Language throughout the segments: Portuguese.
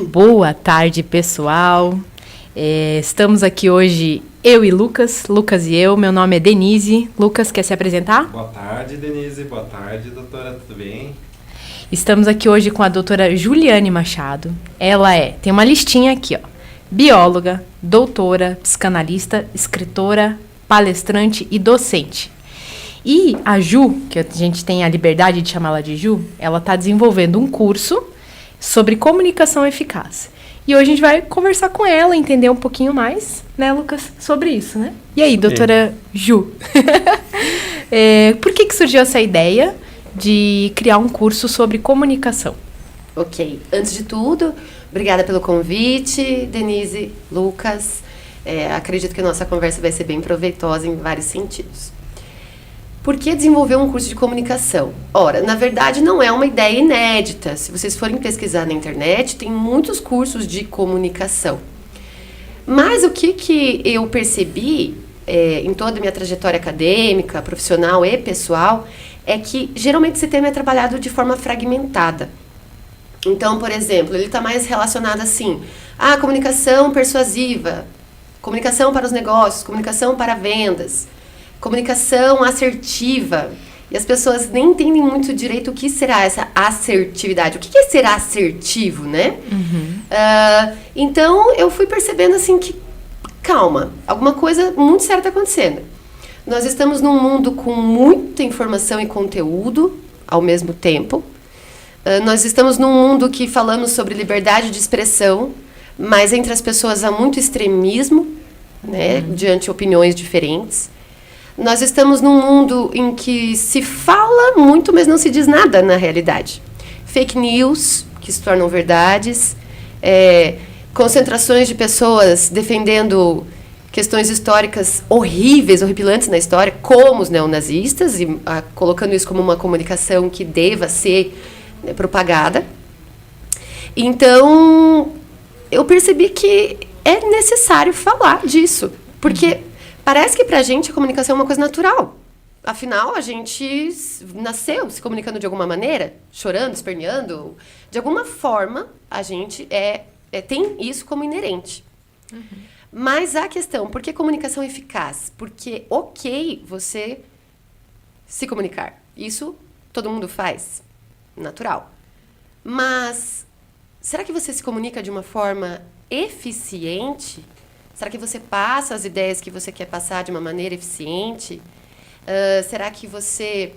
Boa tarde, pessoal. Estamos aqui hoje, eu e Lucas e eu. Meu nome é Denise. Lucas, quer se apresentar? Boa tarde, Denise. Boa tarde, doutora. Tudo bem? Estamos aqui hoje com a doutora Juliane Machado. Ela tem uma listinha aqui, ó. Bióloga, doutora, psicanalista, escritora, palestrante e docente. E a Ju, que a gente tem a liberdade de chamá-la de Ju, ela está desenvolvendo um curso sobre comunicação eficaz. E hoje a gente vai conversar com ela, entender um pouquinho mais, né, Lucas, sobre isso, né? E aí, doutora Ju? Por que surgiu essa ideia de criar um curso sobre comunicação? Ok. Antes de tudo, obrigada pelo convite, Denise, Lucas. Acredito que a nossa conversa vai ser bem proveitosa em vários sentidos. Por que desenvolver um curso de comunicação? Ora, na verdade não é uma ideia inédita. Se vocês forem pesquisar na internet, tem muitos cursos de comunicação. Mas o que eu percebi em toda a minha trajetória acadêmica, profissional e pessoal, é que geralmente esse tema é trabalhado de forma fragmentada. Então, por exemplo, ele está mais relacionado assim, a comunicação persuasiva, comunicação para os negócios, comunicação para vendas, comunicação assertiva. E as pessoas nem entendem muito direito o que será essa assertividade. O que é ser assertivo, né? Uhum. Então, eu fui percebendo assim que, calma, alguma coisa muito séria está acontecendo. Nós estamos num mundo com muita informação e conteúdo ao mesmo tempo. Nós estamos num mundo que falamos sobre liberdade de expressão, mas entre as pessoas há muito extremismo, né, diante de opiniões diferentes. Nós estamos num mundo em que se fala muito, mas não se diz nada na realidade. Fake news, que se tornam verdades, concentrações de pessoas defendendo questões históricas horríveis, horripilantes na história, como os neonazistas, e colocando isso como uma comunicação que deva ser propagada. Então, eu percebi que é necessário falar disso, porque parece que pra gente a comunicação é uma coisa natural. Afinal, a gente nasceu se comunicando de alguma maneira, chorando, esperneando. De alguma forma, a gente tem isso como inerente. Uhum. Mas a questão, por que comunicação eficaz? Porque, ok, você se comunicar. Isso todo mundo faz. Natural. Mas, será que você se comunica de uma forma eficiente? Será que você passa as ideias que você quer passar de uma maneira eficiente? Será que você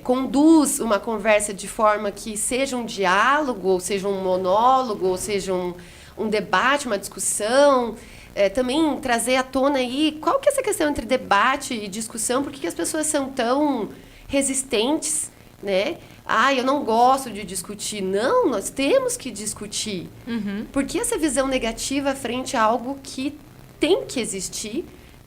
conduz uma conversa de forma que seja um diálogo, ou seja um monólogo, ou seja um debate, uma discussão? Também trazer à tona aí qual que é essa questão entre debate e discussão, por que as pessoas são tão resistentes, né? Eu não gosto de discutir. Não, nós temos que discutir. Uhum. Por que essa visão negativa frente a algo que tem que existir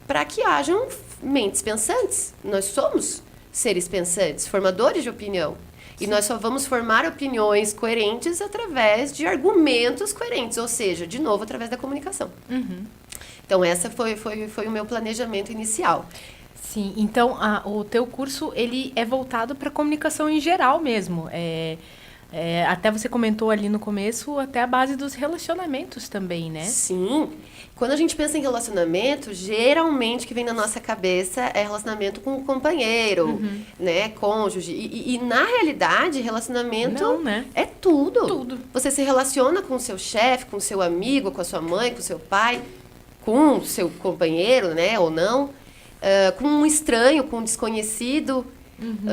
para que hajam mentes pensantes? Nós somos seres pensantes, formadores de opinião. Sim. E nós só vamos formar opiniões coerentes através de argumentos coerentes, ou seja, de novo, através da comunicação. Uhum. Então, essa foi o meu planejamento inicial. Sim, então o teu curso ele é voltado para comunicação em geral mesmo. Até você comentou ali no começo, até a base dos relacionamentos também, né? Sim. Quando a gente pensa em relacionamento, geralmente o que vem na nossa cabeça é relacionamento com o companheiro, uhum, né, cônjuge. E na realidade, relacionamento não, né? É tudo. Tudo. Você se relaciona com o seu chefe, com o seu amigo, com a sua mãe, com o seu pai, com o seu companheiro, né, ou não. Com um estranho, com um desconhecido. Uhum.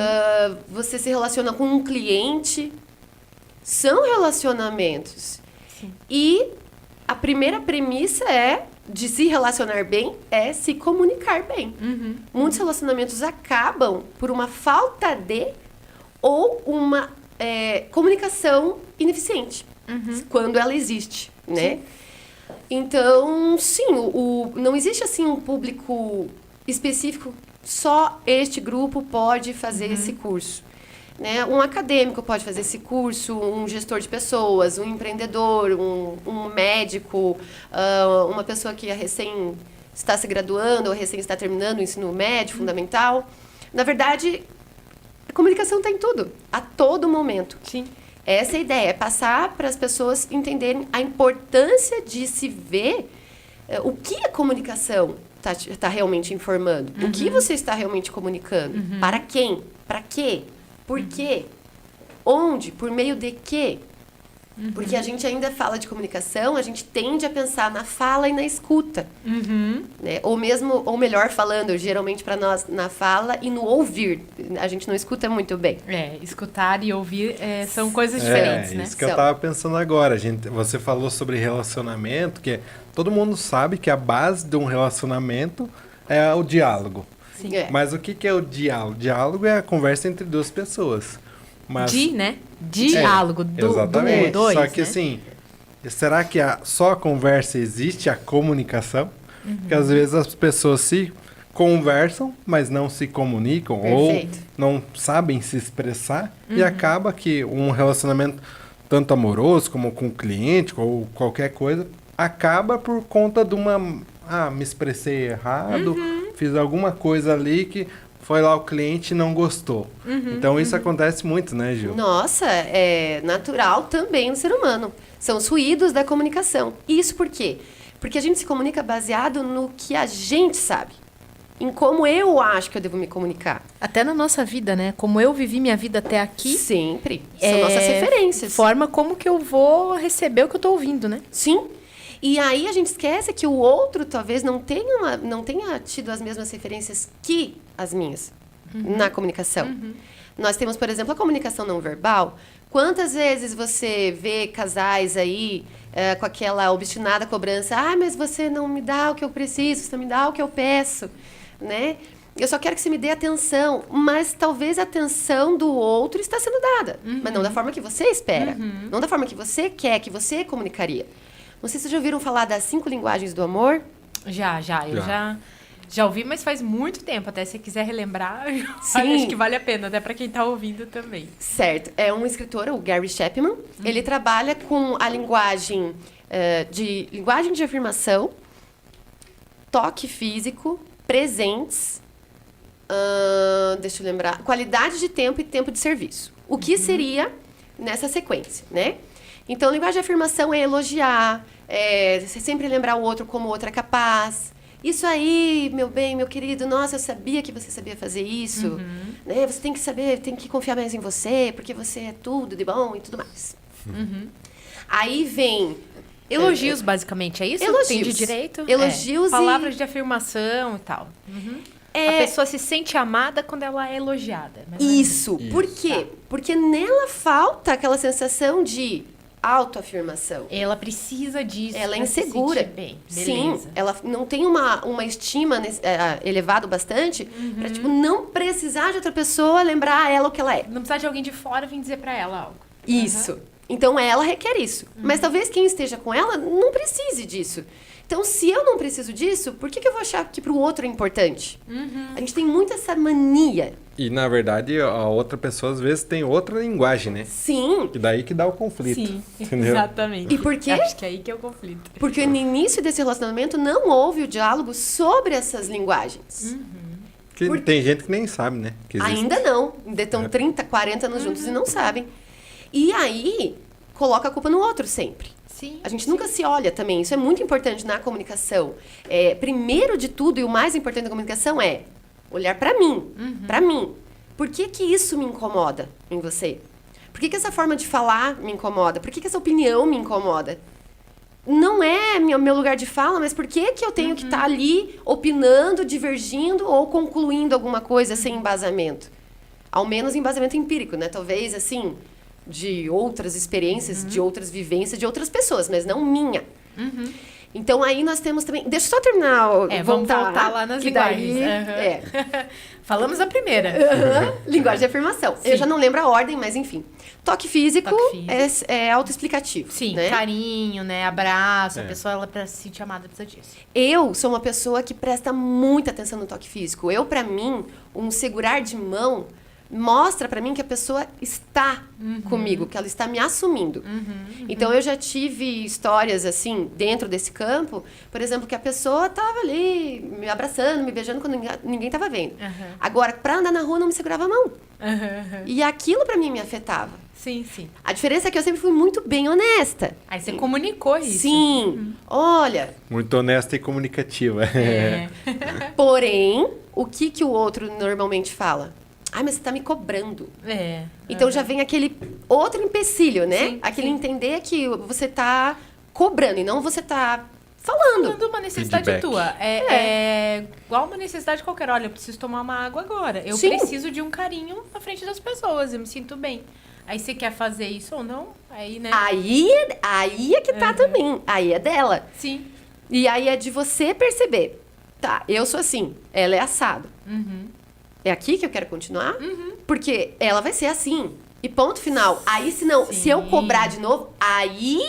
Você se relaciona com um cliente. São relacionamentos. Sim. E a primeira premissa de se relacionar bem é se comunicar bem. Uhum. Muitos relacionamentos acabam por uma falta de ou uma comunicação ineficiente, uhum, quando ela existe, né? Sim. Então, sim, não existe assim um público específico, só este grupo pode fazer, uhum, esse curso. Né? Um acadêmico pode fazer esse curso, um gestor de pessoas, um empreendedor, um médico, uma pessoa que recém está se graduando ou recém está terminando o ensino médio, fundamental. Na verdade, a comunicação está em tudo, a todo momento. Sim. Essa é a ideia, é passar para as pessoas entenderem a importância de se ver o que a comunicação está realmente informando. O que você está realmente comunicando. Para quem? Para quê? Por quê? Onde? Por meio de quê? Porque a gente ainda fala de comunicação, a gente tende a pensar na fala e na escuta. Né? Ou melhor falando, geralmente para nós, na fala e no ouvir. A gente não escuta muito bem. Escutar e ouvir são coisas diferentes, né? Isso que eu tava pensando agora. Você falou sobre relacionamento, que todo mundo sabe que a base de um relacionamento é o diálogo. Sim. Mas o que é o diálogo? Diálogo é a conversa entre duas pessoas. Mas, né? Diálogo, exatamente. dois, Só que né? assim, será que só a conversa existe a comunicação? Porque às vezes as pessoas se conversam, mas não se comunicam. Perfeito. Ou não sabem se expressar. E acaba que um relacionamento, tanto amoroso como com o cliente, ou qualquer coisa, acaba por conta de uma... me expressei errado, fiz alguma coisa ali que... Foi lá o cliente e não gostou. Então isso acontece muito, né, Gil? Nossa, é natural também no ser humano. São os ruídos da comunicação. Isso por quê? Porque a gente se comunica baseado no que a gente sabe. Em como eu acho que eu devo me comunicar. Até na nossa vida, né? Como eu vivi minha vida até aqui. Sempre. São nossas referências. Forma como que eu vou receber o que eu tô ouvindo, né? Sim. E aí a gente esquece que o outro talvez não tenha tido as mesmas referências que as minhas na comunicação. Nós temos, por exemplo, a comunicação não verbal. Quantas vezes você vê casais aí com aquela obstinada cobrança, mas você não me dá o que eu preciso, você não me dá o que eu peço, né? Eu só quero que você me dê atenção, mas talvez a atenção do outro está sendo dada, mas não da forma que você espera, não da forma que você quer, que você comunicaria. Não sei se vocês já ouviram falar das 5 linguagens do amor. Eu já ouvi, mas faz muito tempo. Até se quiser relembrar, Sim. acho que vale a pena, até para quem tá ouvindo também. Certo. É um escritor, o Gary Chapman. Ele trabalha com a linguagem de afirmação, toque físico, presentes, deixa eu lembrar, qualidade de tempo e tempo de serviço. O que seria nessa sequência, né? Então, linguagem de afirmação é elogiar, você sempre lembrar o outro como o outro é capaz. Isso aí, meu bem, meu querido, nossa, eu sabia que você sabia fazer isso. Né? Você tem que saber, tem que confiar mais em você, porque você é tudo de bom e tudo mais. Aí vem... Elogios, basicamente, é isso? Elogios. Entendi direito? Elogios Palavras de afirmação e tal. A pessoa se sente amada quando ela é elogiada. Mas Isso. Por quê? Porque nela falta aquela sensação de autoafirmação. ela precisa disso. Ela é pra se insegura. sentir bem. Sim, Beleza. ela não tem uma estima elevada bastante pra, tipo, não precisar de outra pessoa lembrar a ela o que ela é. Não precisa de alguém de fora vir dizer pra ela algo. Isso. Então ela requer isso. Mas talvez quem esteja com ela não precise disso. Então, se eu não preciso disso, por que eu vou achar que pro outro é importante? A gente tem muito essa mania. E, na verdade, a outra pessoa, às vezes, tem outra linguagem, né? Sim. E daí que dá o conflito. Sim, Entendeu? exatamente. E por quê? Acho que é aí que é o conflito. Porque no início desse relacionamento não houve o diálogo sobre essas linguagens. Que tem gente que nem sabe, né? Que existe. Ainda não. Ainda estão 30, 40 anos juntos e não sabem. E aí, coloca a culpa no outro sempre. Sim. A gente nunca se olha também. Isso é muito importante na comunicação. Primeiro de tudo, e o mais importante da comunicação é olhar pra mim. Pra mim. Por que que isso me incomoda em você? Por que que essa forma de falar me incomoda? Por que que essa opinião me incomoda? Não é meu lugar de fala, mas por que que eu tenho que estar ali opinando, divergindo ou concluindo alguma coisa sem embasamento? Ao menos embasamento empírico, né? Talvez, assim, de outras experiências, de outras vivências, de outras pessoas, mas não minha. Então, aí nós temos também... Deixa eu só terminar, Vamos voltar lá nas que linguagens. daí, Falamos a primeira. linguagem de afirmação. Eu já não lembro a ordem, mas enfim. Toque físico, Toque físico. é autoexplicativo. Sim, né? carinho, né? Abraço. A pessoa, ela pra se sentir amada, precisa disso. Eu sou uma pessoa que presta muita atenção no toque físico. Pra mim, um segurar de mão mostra pra mim que a pessoa está comigo, que ela está me assumindo. Então, eu já tive histórias, assim, dentro desse campo, por exemplo, que a pessoa tava ali me abraçando, me beijando quando ninguém tava vendo. Agora, pra andar na rua, não me segurava a mão. E aquilo pra mim me afetava. Sim, sim. A diferença é que eu sempre fui muito bem honesta. Aí você comunicou isso. Sim. Olha, Muito honesta e comunicativa. É. porém, o que o outro normalmente fala? Ai, mas você tá me cobrando. É. Então já vem aquele outro empecilho, né? Sim, aquele sim. entender que você tá cobrando e não você tá falando. Falando uma necessidade Feedback. tua. É igual uma necessidade qualquer. Olha, eu preciso tomar uma água agora. Eu Sim. preciso de um carinho na frente das pessoas. Eu me sinto bem. Aí você quer fazer isso ou não? Aí, né? Aí é que tá também. Aí é dela. Sim. E aí é de você perceber. Tá, eu sou assim, ela é assado. É aqui que eu quero continuar? Porque ela vai ser assim. E ponto final. Aí, se eu cobrar de novo, aí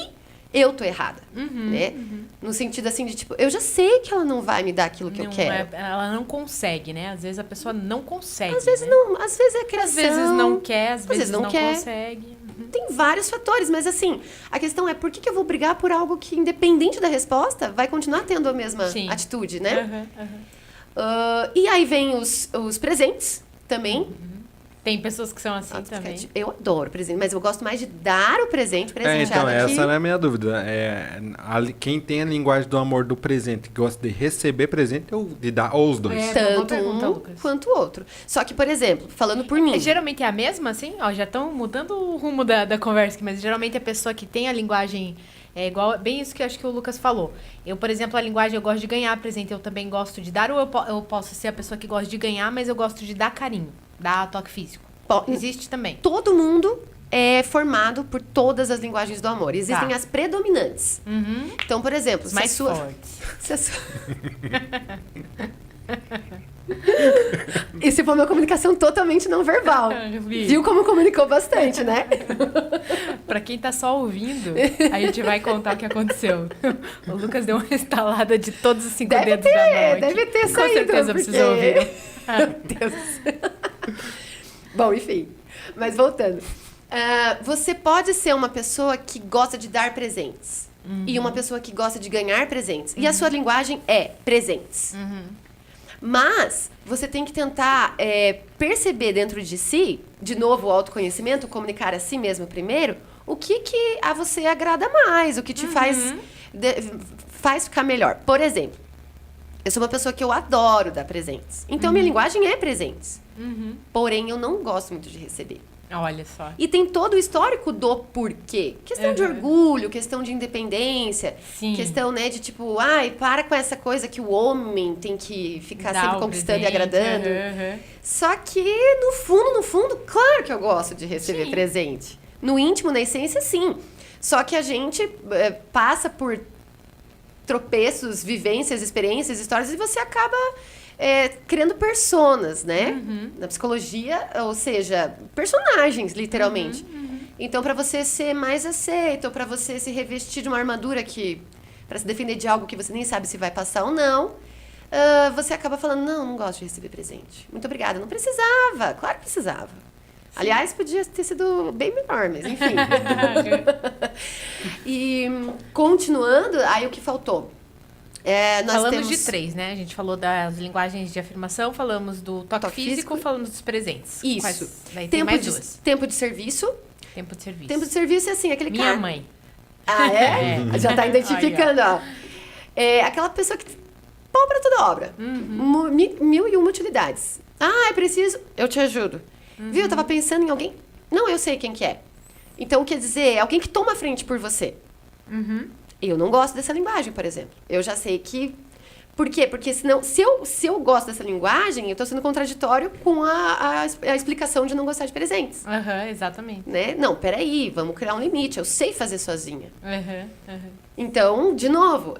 eu tô errada. Né? No sentido assim de tipo, eu já sei que ela não vai me dar aquilo que eu Não quero. ela não consegue, né? Às vezes a pessoa não consegue. Às vezes né? não, às vezes é criação. Às vezes não quer, às vezes não quer. consegue. Tem vários fatores, mas assim, a questão é por que eu vou brigar por algo que, independente da resposta, vai continuar tendo a mesma Sim. atitude, né? Aham. E aí vem os presentes também. Tem pessoas que são assim também. Eu adoro presente, mas eu gosto mais de dar o presente, presentear. Então, do que- essa não é a minha dúvida. Quem tem a linguagem do amor do presente, que gosta de receber presente ou de dar, ou os dois? É. Boa Tanto pergunta, um Lucas. quanto o outro. Só que, por exemplo, falando por mim. Geralmente é a mesma, assim? Ó, já estão mudando o rumo da conversa aqui, mas geralmente a pessoa que tem a linguagem é igual, bem isso que eu acho que o Lucas falou. Eu, por exemplo, a linguagem, eu gosto de ganhar presente, eu também gosto de dar, ou eu posso ser a pessoa que gosta de ganhar, mas eu gosto de dar carinho, dar toque físico. Existe também. Todo mundo é formado por todas as linguagens do amor. Existem Tá. as predominantes. Então, por exemplo, Os se a mais sua... fortes. Se a sua... E se for uma comunicação totalmente não verbal. Eu vi. Viu como comunicou bastante, né? Pra quem tá só ouvindo, a gente vai contar o que aconteceu. O Lucas deu uma estalada de todos os 5 dedos da mão aqui. Deve ter Com saído. certeza porque... vocês ouviram. Meu Deus. Bom, enfim. Mas voltando. Você pode ser uma pessoa que gosta de dar presentes. E uma pessoa que gosta de ganhar presentes. E a sua linguagem é presentes. Mas você tem que tentar perceber dentro de si, de novo, o autoconhecimento, comunicar a si mesmo primeiro, o que a você agrada mais, o que te faz ficar melhor. Por exemplo, eu sou uma pessoa que eu adoro dar presentes. Então, minha linguagem é presentes. Porém, eu não gosto muito de receber. Olha só. E tem todo o histórico do porquê. Questão de orgulho, questão de independência. Sim. Questão, né, de tipo, ai, para com essa coisa que o homem tem que ficar Dá sempre o conquistando e presente, agradando. Só que, no fundo, claro que eu gosto de receber Sim. presente. No íntimo, na essência, sim. Só que a gente passa por tropeços, vivências, experiências, histórias, e você acaba criando personas, né? Na psicologia, ou seja, personagens, literalmente. Então, para você ser mais aceito, ou para você se revestir de uma armadura para se defender de algo que você nem sabe se vai passar ou não, você acaba falando, não gosto de receber presente. Muito obrigada. Não precisava, claro que precisava. Aliás, podia ter sido bem melhor, mas enfim. E continuando, aí o que faltou? Nós falamos temos... de 3, né? A gente falou das linguagens de afirmação, falamos do toque físico, falamos dos presentes. Isso. Daí tem mais duas. Tempo de serviço. Tempo de serviço. Tempo de serviço é assim, aquele Minha cara... mãe. Ah, é? Já tá identificando, ó. É aquela pessoa que... Pau pra toda obra. Mil e uma utilidades. Ah, é preciso... Eu te ajudo. Viu? Eu tava pensando em alguém... Não, eu sei quem que é. Então, quer dizer, é alguém que toma a frente por você. Eu não gosto dessa linguagem, por exemplo. Eu já sei que... Por quê? Porque senão, se eu gosto dessa linguagem, eu tô sendo contraditório com a explicação de não gostar de presentes. Exatamente. Né? Não, peraí, vamos criar um limite. Eu sei fazer sozinha. Uhum. Então, de novo,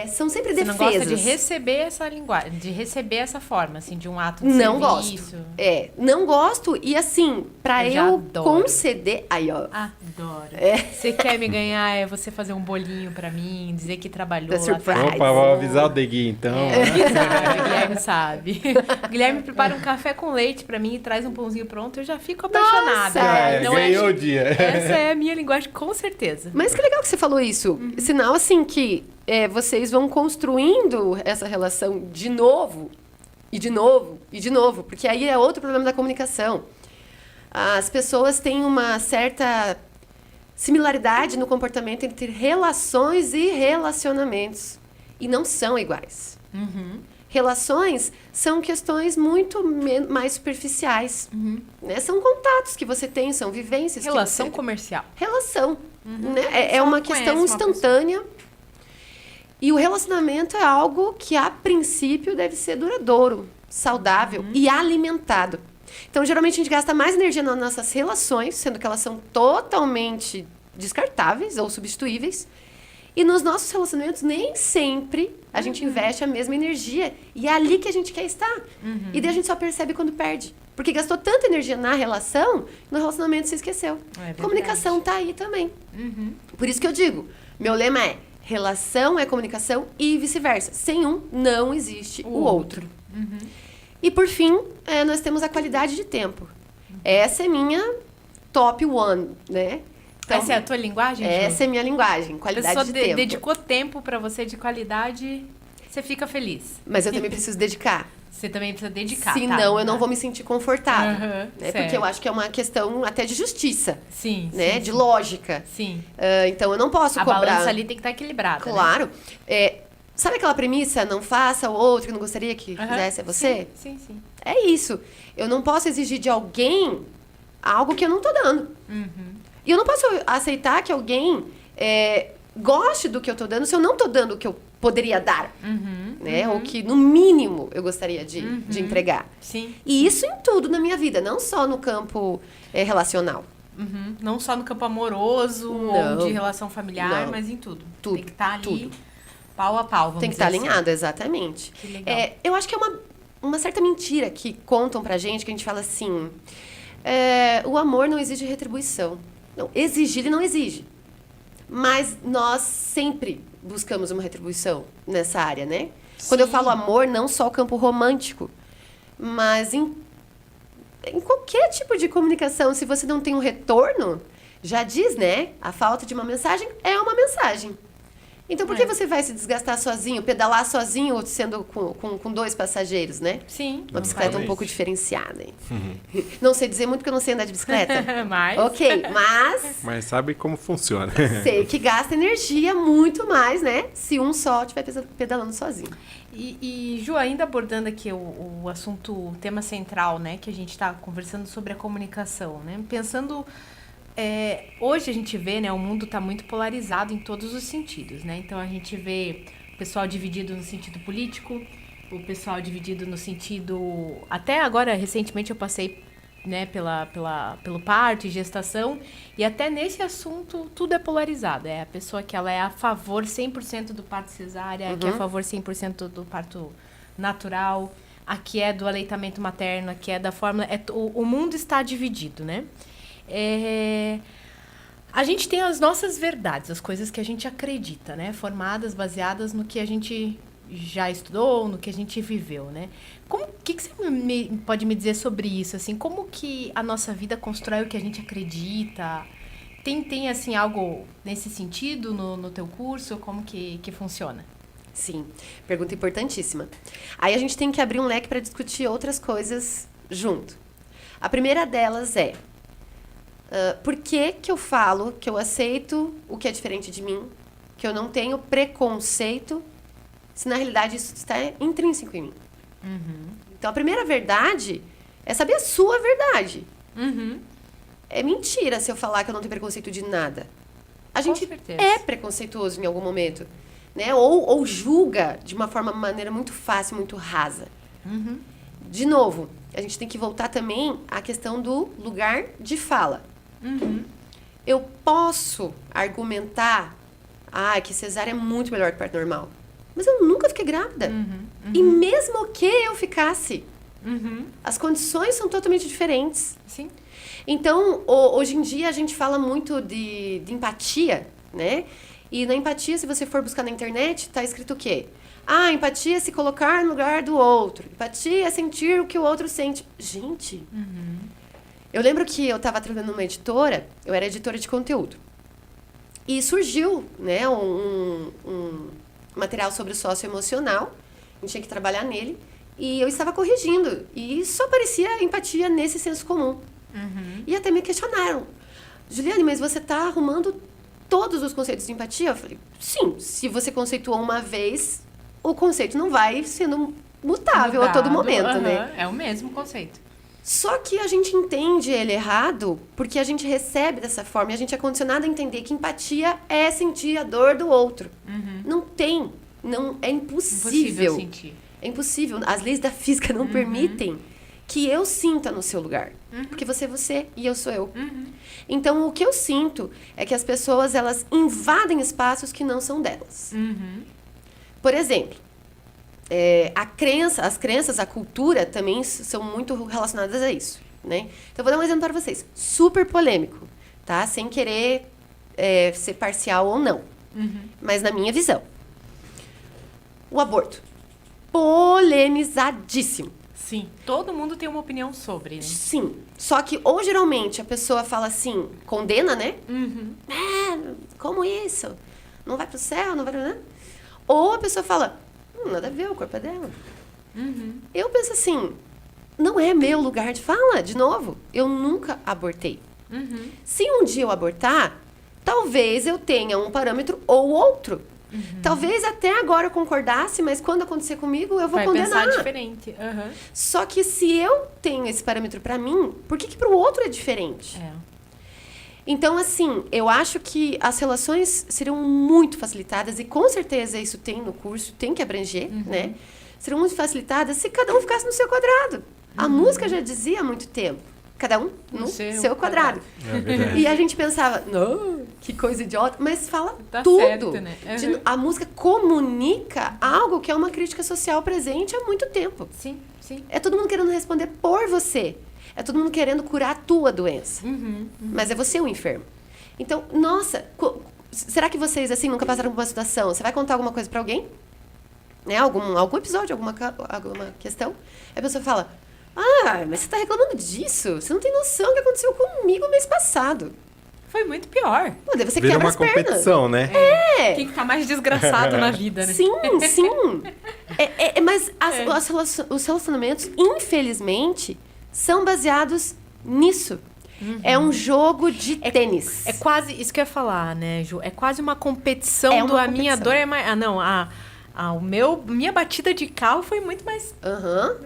são sempre Você defesas. não gosta de receber essa linguagem, de receber essa forma, assim, de um ato de Não serviço. gosto. Não gosto. E assim, pra Eu já eu adoro. conceder... Aí, ó. Adoro. Você quer me ganhar, é você fazer um bolinho pra mim, dizer que trabalhou The lá surprise. atrás. Opa, vou avisar o Degui, então. O Guilherme sabe. O Guilherme prepara um café com leite pra mim e traz um pãozinho pronto, eu já fico apaixonada. Nossa! Ganhou o dia. Essa é a minha linguagem, com certeza. Mas que legal que você falou isso. Sinal, assim, que vocês vão construindo essa relação de novo, e de novo, e de novo. Porque aí é outro problema da comunicação. As pessoas têm uma certa similaridade no comportamento entre relações e relacionamentos. E não são iguais. Relações são questões muito mais superficiais. Né? São contatos que você tem, são vivências. Relação comercial. Relação. Né? É Só uma conhece questão uma instantânea. E o relacionamento é algo que, a princípio, deve ser duradouro, saudável e alimentado. Então, geralmente, a gente gasta mais energia nas nossas relações, sendo que elas são totalmente descartáveis ou substituíveis. E nos nossos relacionamentos, nem sempre a gente investe a mesma energia. E é ali que a gente quer estar. E daí a gente só percebe quando perde. Porque gastou tanta energia na relação, no relacionamento se esqueceu. Comunicação tá aí também. Por isso que eu digo, meu lema é: relação é comunicação e vice-versa. Sem um, não existe o outro. E por fim, nós temos a qualidade de tempo. Essa é minha top one, né? Então, essa é a tua linguagem, Ju? Essa é minha linguagem, qualidade de tempo. A pessoa dedicou tempo pra você de qualidade, você fica feliz. Mas eu também preciso dedicar. Você também precisa dedicar, Senão eu não vou me sentir confortável. Né? Certo. Porque eu acho que é uma questão até de justiça. Sim, Né? sim, De sim. lógica. Sim. Então eu não posso A cobrar. balança ali tem que estar equilibrada. Claro. Sabe aquela premissa, não faça o outro que não gostaria que fizesse a você? Sim, sim. É isso. Eu não posso exigir de alguém algo que eu não tô dando. E eu não posso aceitar que alguém goste do que eu tô dando se eu não tô dando o que eu poderia dar. Né? Ou que, no mínimo, eu gostaria de entregar. Sim. E isso em tudo na minha vida, não só no campo relacional. Não só no campo amoroso Não. ou de relação familiar, Não. mas em tudo. Tudo, Tem que estar ali tudo. pau a pau, vamos Tem que dizer estar assim. alinhado, exatamente. Que legal. Eu acho que é uma certa mentira que contam pra gente, que a gente fala assim, o amor não exige retribuição. Não, exigir ele não exige. Mas nós sempre buscamos uma retribuição nessa área, né? Quando eu falo amor, não só o campo romântico, mas em qualquer tipo de comunicação, se você não tem um retorno, já diz, né? A falta de uma mensagem é uma mensagem. Então, por que você vai se desgastar sozinho, pedalar sozinho, sendo com dois passageiros, né? Sim. Uma bicicleta faz um pouco isso. diferenciada, hein? Não sei dizer muito porque eu não sei andar de bicicleta. Mas... Ok, mas Mas sabe como funciona. sei que gasta energia muito mais, né? Se um só estiver pedalando sozinho. E, Ju, ainda abordando aqui o assunto, o tema central, né? Que a gente está conversando sobre a comunicação, né? Pensando... hoje a gente vê, né, o mundo está muito polarizado em todos os sentidos, né? Então a gente vê o pessoal dividido no sentido político, o pessoal dividido no sentido... Até agora, recentemente, eu passei, né, pelo parto e gestação, e até nesse assunto tudo é polarizado. É a pessoa que ela é a favor 100% do parto cesárea, que é a favor 100% do parto natural, a que é do aleitamento materno, a que é da fórmula... O mundo está dividido, né? A gente tem as nossas verdades, as coisas que a gente acredita, né? Formadas, baseadas no que a gente já estudou, no que a gente viveu, né? O que você pode me dizer sobre isso? Assim, como que a nossa vida constrói o que a gente acredita? Tem assim, algo nesse sentido no teu curso? Como que funciona? Sim, pergunta importantíssima. Aí a gente tem que abrir um leque para discutir outras coisas junto. A primeira delas é... por que eu falo que eu aceito o que é diferente de mim, que eu não tenho preconceito, se na realidade isso está intrínseco em mim? Então, a primeira verdade é saber a sua verdade. É mentira se eu falar que eu não tenho preconceito de nada. A gente certeza. é preconceituoso em algum momento, né? Ou julga de uma maneira muito fácil, muito rasa. De novo, a gente tem que voltar também à questão do lugar de fala. Eu posso argumentar que cesárea é muito melhor que parto normal. Mas eu nunca fiquei grávida. E mesmo que eu ficasse, as condições são totalmente diferentes. Sim. Então, hoje em dia, a gente fala muito de empatia, né? E na empatia, se você for buscar na internet, tá escrito o quê? Empatia é se colocar no lugar do outro. Empatia é sentir o que o outro sente. Gente... Eu lembro que eu estava trabalhando numa editora, eu era editora de conteúdo. E surgiu, né, um material sobre o socioemocional, a gente tinha que trabalhar nele, e eu estava corrigindo. E só aparecia empatia nesse senso comum. E até me questionaram. Juliane, mas você está arrumando todos os conceitos de empatia? Eu falei, sim, se você conceituou uma vez, o conceito não vai sendo mutável a todo momento, né? É o mesmo conceito. Só que a gente entende ele errado porque a gente recebe dessa forma e a gente é condicionado a entender que empatia é sentir a dor do outro. Não tem. Não, é impossível. Sentir. É impossível. As leis da física não permitem que eu sinta no seu lugar. Porque você é você e eu sou eu. Então, o que eu sinto é que as pessoas, elas invadem espaços que não são delas. Por exemplo, as crenças, a cultura também são muito relacionadas a isso, né? Então, eu vou dar um exemplo para vocês. Super polêmico, tá? Sem querer ser parcial ou não. Mas na minha visão. O aborto. Polemizadíssimo. Sim, todo mundo tem uma opinião sobre, né? Sim. Só que, ou geralmente, a pessoa fala assim, condena, né? Como isso? Não vai pro céu, não vai... Né? Ou a pessoa fala, nada a ver, o corpo é dela. Eu penso assim, não é meu lugar de fala. De novo, eu nunca abortei. Se um dia eu abortar, talvez eu tenha um parâmetro ou outro. Talvez até agora eu concordasse, mas quando acontecer comigo, eu vou condenar. Vai pensar diferente. Só que se eu tenho esse parâmetro pra mim, por que pro outro é diferente? Então, assim, eu acho que as relações seriam muito facilitadas, e com certeza isso tem no curso, tem que abranger, né? Seriam muito facilitadas se cada um ficasse no seu quadrado. A música já dizia há muito tempo. Cada um no seu quadrado. É verdade. E a gente pensava, não, que coisa idiota, mas fala Tá tudo. certo, né? A música comunica algo que é uma crítica social presente há muito tempo. Sim, sim. É todo mundo querendo responder por você. É todo mundo querendo curar a tua doença. Mas é você o enfermo. Então, nossa, será que vocês, assim, nunca passaram por uma situação? Você vai contar alguma coisa pra alguém? Né? Algum episódio, alguma questão? Aí a pessoa fala, mas você tá reclamando disso? Você não tem noção do que aconteceu comigo mês passado. Foi muito pior. Pô, daí você Vira quebra uma as pernas. competição, né? Quem que tá mais desgraçado na vida, né? Sim. Mas os relacionamentos, infelizmente, são baseados nisso. É um jogo de tênis. É quase, isso que eu ia falar, né, Ju? É quase uma competição É uma a minha competição. dor é mais... minha batida de carro foi muito mais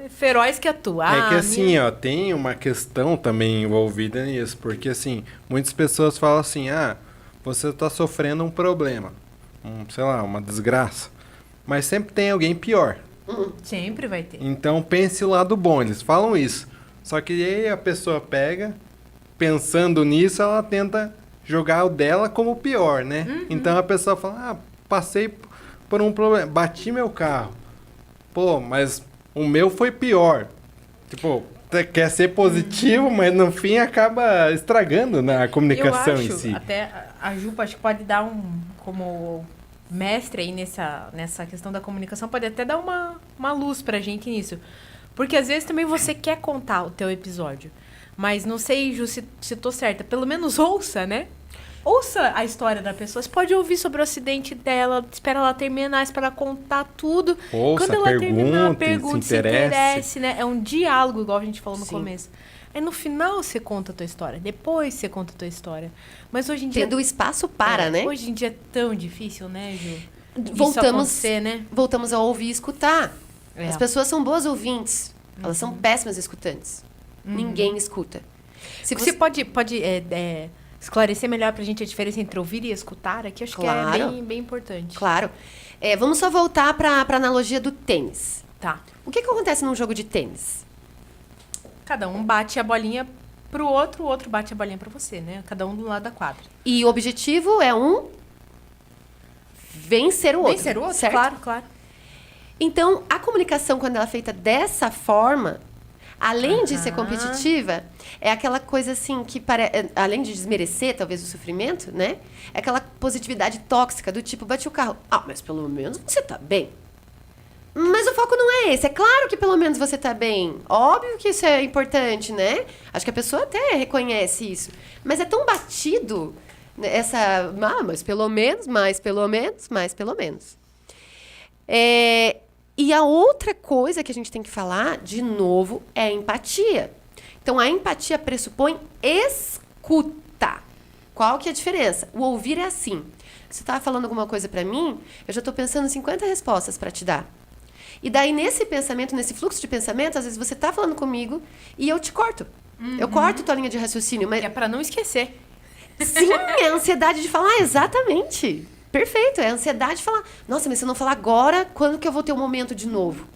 feroz que a tua. É que assim, tem uma questão também envolvida nisso, porque assim, muitas pessoas falam assim, você tá sofrendo um problema, sei lá, uma desgraça, mas sempre tem alguém pior. Sempre vai ter. Então pense o lado bom, eles falam isso. Só que aí a pessoa pega, pensando nisso, ela tenta jogar o dela como pior, né? Então a pessoa fala, passei por um problema, bati meu carro. Pô, mas o meu foi pior. Tipo, quer ser positivo, mas no fim acaba estragando na comunicação eu acho, em si. Até a Ju acho que pode dar como mestre aí nessa questão da comunicação, pode até dar uma luz pra gente nisso. Porque às vezes também você quer contar o teu episódio. Mas não sei, Ju, se tô certa. Pelo menos ouça, né? Ouça a história da pessoa. Você pode ouvir sobre o acidente dela, espera ela terminar, espera ela contar tudo. Ouça, quando ela terminar, pergunte, se interesse, né? É um diálogo, igual a gente falou no Sim. começo. Aí no final você conta a tua história, depois você conta a tua história. Mas hoje em dia... Tendo espaço para, né? Hoje em dia é tão difícil, né, Ju? Isso Voltamos, acontecer, né? voltamos a ouvir e escutar. É. As pessoas são boas ouvintes. Elas são péssimas escutantes. Ninguém escuta. Se Você pode esclarecer melhor pra gente a diferença entre ouvir e escutar aqui? Acho que é Claro. bem importante. Claro. Vamos só voltar para a analogia do tênis. Tá. O que acontece num jogo de tênis? Cada um bate a bolinha pro outro, o outro bate a bolinha pra você, né? Cada um do lado da quadra. E o objetivo é vencer o outro. Vencer o outro, certo? claro. Então, a comunicação, quando ela é feita dessa forma, além de ser competitiva, é aquela coisa assim que, além de desmerecer talvez o sofrimento, né? É aquela positividade tóxica do tipo, bati o carro. Mas pelo menos você tá bem. Mas o foco não é esse. É claro que pelo menos você tá bem. Óbvio que isso é importante, né? Acho que a pessoa até reconhece isso. Mas é tão batido mas pelo menos, mais pelo menos, mais pelo menos. E a outra coisa que a gente tem que falar, de novo, é a empatia. Então, a empatia pressupõe escuta. Qual que é a diferença? O ouvir é assim. Você tá falando alguma coisa pra mim, eu já tô pensando em 50 respostas pra te dar. E daí, nesse pensamento, nesse fluxo de pensamento, às vezes você tá falando comigo e eu te corto. Eu corto tua linha de raciocínio. Mas É pra não esquecer. sim, é a ansiedade de falar, exatamente. Perfeito, é a ansiedade de falar. Nossa, mas se eu não falar agora, quando que eu vou ter um momento de novo?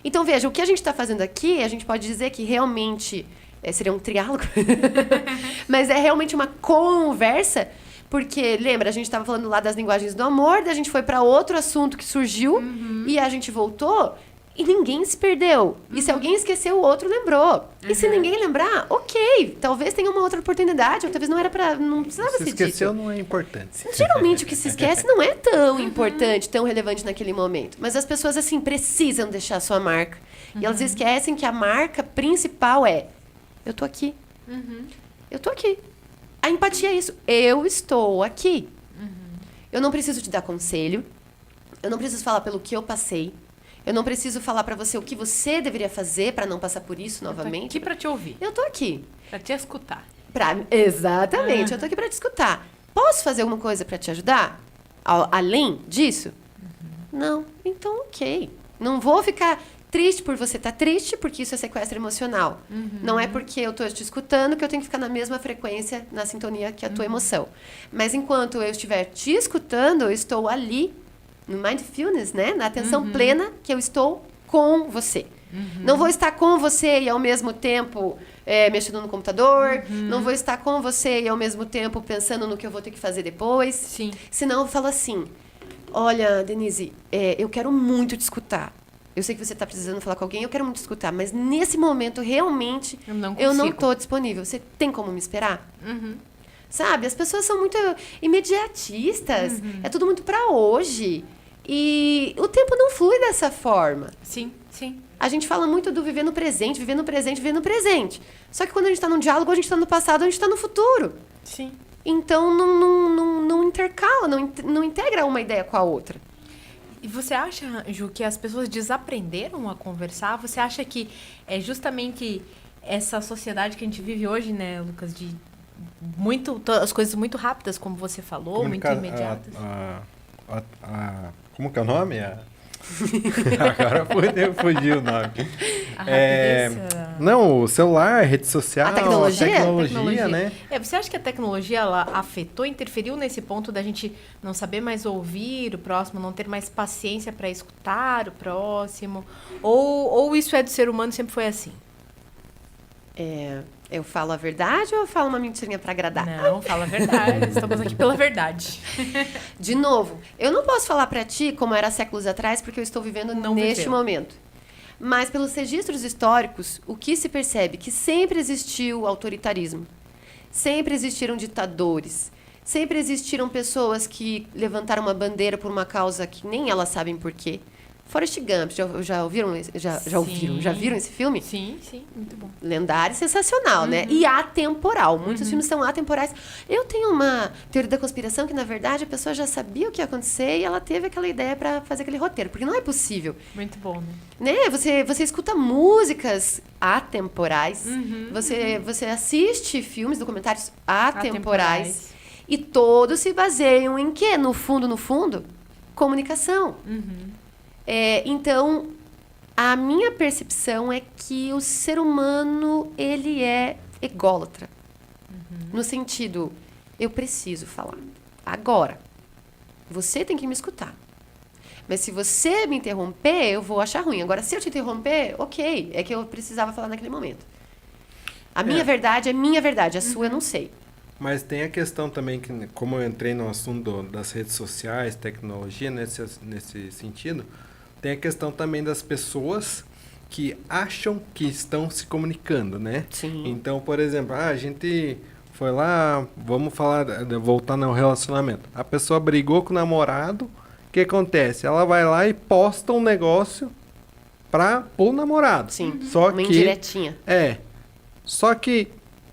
Então, veja, o que a gente está fazendo aqui, a gente pode dizer que realmente seria um triálogo, mas é realmente uma conversa, porque, lembra, a gente estava falando lá das linguagens do amor, daí a gente foi para outro assunto que surgiu, e a gente voltou, e ninguém se perdeu. E se alguém esqueceu, o outro lembrou. E se ninguém lembrar, ok, talvez tenha uma outra oportunidade, ou talvez não era para, não precisava Se ser esqueceu, dito. não é importante. Geralmente o que se esquece não é tão importante, tão relevante naquele momento. Mas as pessoas, assim, precisam deixar a sua marca. E elas esquecem que a marca principal é: eu tô aqui. Eu tô aqui. A empatia é isso. Eu estou aqui. Eu não preciso te dar conselho. Eu não preciso falar pelo que eu passei. Eu não preciso falar pra você o que você deveria fazer pra não passar por isso Eu tô novamente. aqui pra te ouvir, Eu tô aqui. pra te escutar. Exatamente, eu tô aqui pra te escutar. Posso fazer alguma coisa pra te ajudar? Além disso? Não. Então, ok. Não vou ficar triste por você estar triste, porque isso é sequestro emocional. Não é porque eu tô te escutando que eu tenho que ficar na mesma frequência, na sintonia que a tua emoção. Mas enquanto eu estiver te escutando, eu estou ali no mindfulness, né? Na atenção plena que eu estou com você. Não vou estar com você e ao mesmo tempo mexendo no computador. Não vou estar com você e ao mesmo tempo pensando no que eu vou ter que fazer depois. Sim. Senão eu falo assim: olha, Denise, eu quero muito te escutar. Eu sei que você está precisando falar com alguém, eu quero muito te escutar, mas nesse momento realmente Eu não eu não consigo. estou disponível. Você tem como me esperar? Sabe? As pessoas são muito imediatistas. É tudo muito para hoje. E o tempo não flui dessa forma. Sim, sim. A gente fala muito do viver no presente, viver no presente, viver no presente. Só que quando a gente está num diálogo, a gente está no passado, a gente está no futuro. Sim. Então não intercala, não integra uma ideia com a outra. E você acha, Ju, que as pessoas desaprenderam a conversar? Você acha que é justamente essa sociedade que a gente vive hoje, né, Lucas, de as coisas muito rápidas, como você falou, muito imediatas? Como que é o nome? Agora fugiu o nome. A rapidez, Não, o celular, rede social, A tecnologia? tecnologia, né? Você acha que a tecnologia ela afetou, interferiu nesse ponto da gente não saber mais ouvir o próximo, não ter mais paciência para escutar o próximo? Ou isso é do ser humano, sempre foi assim? Eu falo a verdade ou eu falo uma mentirinha para agradar? Não, fala a verdade. Estamos aqui pela verdade. De novo, eu não posso falar para ti como era séculos atrás, porque eu estou vivendo Não neste viveu. momento. Mas pelos registros históricos, o que se percebe? Que sempre existiu autoritarismo. Sempre existiram ditadores. Sempre existiram pessoas que levantaram uma bandeira por uma causa que nem elas sabem por quê. Forrest Gump, já ouviram? Já viram esse filme? Sim, sim, muito bom. Lendário e sensacional, né? E atemporal. Muitos filmes são atemporais. Eu tenho uma teoria da conspiração que, na verdade, a pessoa já sabia o que ia acontecer e ela teve aquela ideia para fazer aquele roteiro. Porque não é possível. Muito bom, né? Né? Você escuta músicas atemporais. Você assiste filmes, documentários atemporais. E todos se baseiam em quê? No fundo, comunicação. Então, a minha percepção é que o ser humano, ele é ególatra. No sentido, eu preciso falar. Agora, você tem que me escutar. Mas se você me interromper, eu vou achar ruim. Agora, se eu te interromper, ok. É que eu precisava falar naquele momento. A minha verdade é minha verdade. A sua eu não sei. Mas tem a questão também, que como eu entrei no assunto das redes sociais, tecnologia, nesse sentido, tem a questão também das pessoas que acham que estão se comunicando, né? Sim. Então, por exemplo, a gente foi lá, vamos voltar no relacionamento. A pessoa brigou com o namorado, o que acontece? Ela vai lá e posta um negócio pro namorado. Sim, Só uma que indiretinha. Só que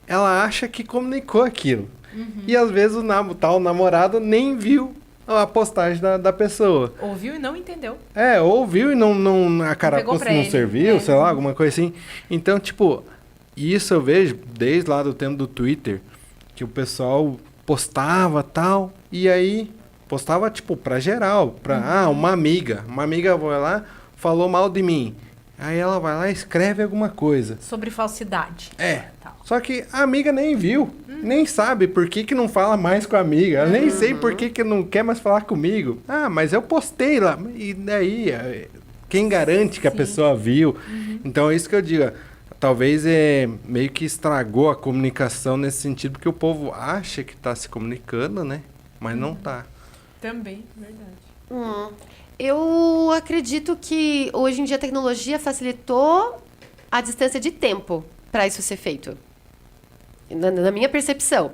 ela acha que comunicou aquilo. E às vezes o tal namorado nem viu a postagem da pessoa. Ouviu e não entendeu. Ouviu e a carapuça pra não ele. serviu, sei lá, alguma coisa assim. Então, tipo, E isso eu vejo desde lá do tempo do Twitter, que o pessoal postava tal, e aí postava tipo pra geral, pra uma amiga vai lá, falou mal de mim. Aí ela vai lá e escreve alguma coisa. Sobre falsidade. Tal. Só que a amiga nem viu, nem sabe por que que não fala mais com a amiga. Ela nem sei por que que não quer mais falar comigo. Ah, mas eu postei lá. E daí, quem garante que a pessoa viu? Então é isso que eu digo. Talvez meio que estragou a comunicação nesse sentido, porque o povo acha que está se comunicando, né? Mas não tá. Também, verdade. Eu acredito que hoje em dia a tecnologia facilitou a distância de tempo para isso ser feito. Na minha percepção,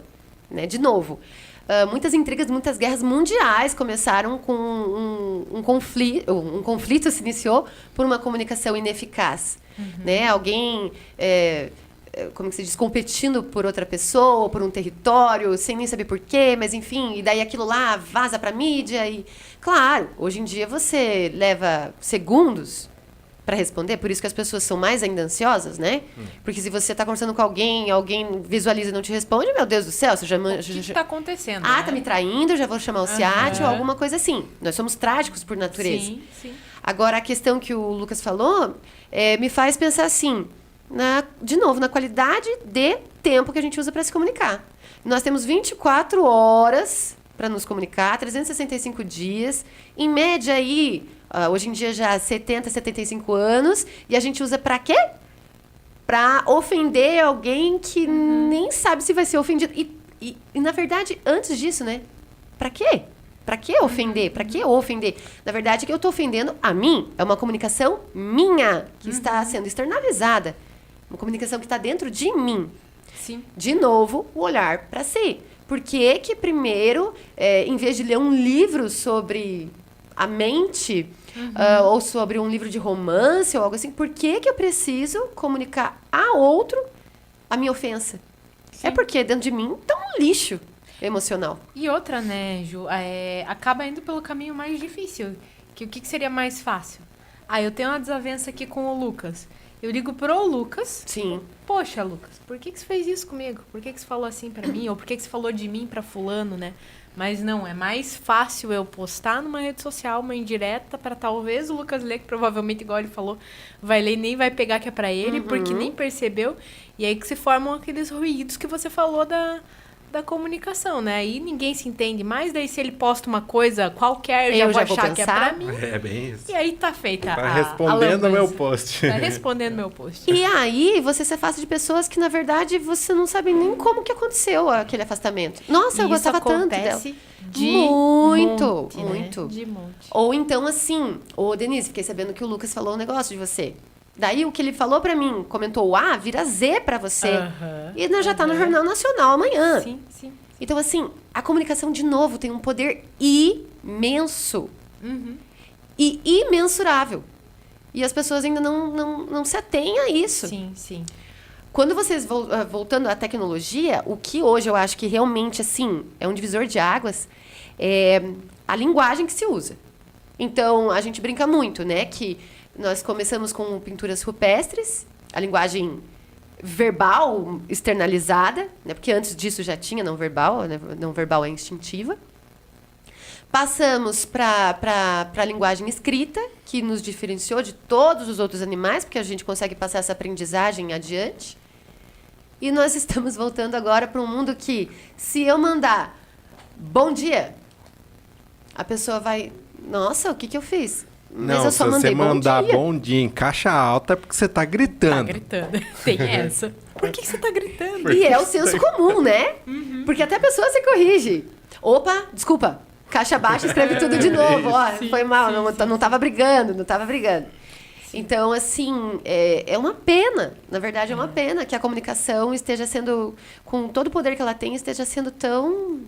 né? De novo, muitas intrigas, muitas guerras mundiais começaram com um conflito se iniciou por uma comunicação ineficaz, né? Alguém como que se diz, competindo por outra pessoa, ou por um território, sem nem saber porquê, mas enfim, e daí aquilo lá vaza pra mídia e... Claro, hoje em dia você leva segundos para responder, por isso que as pessoas são mais ainda ansiosas, né? Porque se você tá conversando com alguém visualiza e não te responde, meu Deus do céu, você já... O que tá acontecendo, Ah, né? tá me traindo, já vou chamar o SEAT ou alguma coisa assim. Nós somos trágicos por natureza. Sim, sim. Agora, a questão que o Lucas falou me faz pensar assim... de novo, na qualidade de tempo que a gente usa para se comunicar. Nós temos 24 horas para nos comunicar, 365 dias, em média aí, hoje em dia já 70, 75 anos, e a gente usa para quê? Para ofender alguém que nem sabe se vai ser ofendido. E, na verdade, antes disso, né? Para quê? Para que ofender? Para que ofender? Na verdade, que eu estou ofendendo a mim. É uma comunicação minha que está sendo externalizada. Uma comunicação que está dentro de mim. Sim. De novo, o olhar para si. Por que que primeiro, em vez de ler um livro sobre a mente, ou sobre um livro de romance ou algo assim, por que que eu preciso comunicar a outro a minha ofensa? Sim. É porque dentro de mim está um lixo emocional. E outra, né, Ju, acaba indo pelo caminho mais difícil. Que o que seria mais fácil? Eu tenho uma desavença aqui com o Lucas. Eu ligo pro Lucas. Sim. Poxa, Lucas, por que você fez isso comigo? Por que você falou assim pra mim? Ou por que você falou de mim pra fulano, né? Mas não, é mais fácil eu postar numa rede social uma indireta pra talvez o Lucas ler, que provavelmente, igual ele falou, vai ler e nem vai pegar que é pra ele, porque nem percebeu. E aí que se formam aqueles ruídos que você falou da comunicação, né? Aí ninguém se entende mais, daí se ele posta uma coisa qualquer, eu já vou achar que é pra mim. É bem isso. E aí tá feita Tá respondendo a meu lambança. post. Tá respondendo meu post. E aí, você se afasta de pessoas que, na verdade, você não sabe nem como que aconteceu aquele afastamento. Nossa, eu E isso gostava tanto dela. acontece de muito, monte, né? muito. De monte. Ou então, assim, Denise, fiquei sabendo que o Lucas falou um negócio de você. Daí, o que ele falou pra mim, comentou A, vira Z pra você. E nós já tá no Jornal Nacional amanhã. Sim, sim. Então, assim, a comunicação, de novo, tem um poder imenso. E imensurável. E as pessoas ainda não se atêm a isso. Sim, sim. Quando vocês, voltando à tecnologia, o que hoje eu acho que realmente, assim, é um divisor de águas, é a linguagem que se usa. Então, a gente brinca muito, né? Que nós começamos com pinturas rupestres, a linguagem verbal externalizada, né? Porque antes disso já tinha não verbal, né? Não verbal é instintiva. Passamos para a linguagem escrita, que nos diferenciou de todos os outros animais, porque a gente consegue passar essa aprendizagem adiante. E nós estamos voltando agora para um mundo que, se eu mandar bom dia, a pessoa vai... Nossa, o que eu fiz? Mas Não, eu só se você mandei mandar bom dia. bom dia em caixa alta é porque você tá gritando. Tá gritando. Tem essa. Por que você tá gritando? E é o senso comum, né? Porque até a pessoa se corrige. Opa, desculpa. Caixa baixa, escreve tudo de novo. Ó, Sim, foi mal, sim, não tava brigando, não tava brigando. Então, assim, é uma pena, na verdade é uma pena que a comunicação esteja sendo, com todo o poder que ela tem, esteja sendo tão, não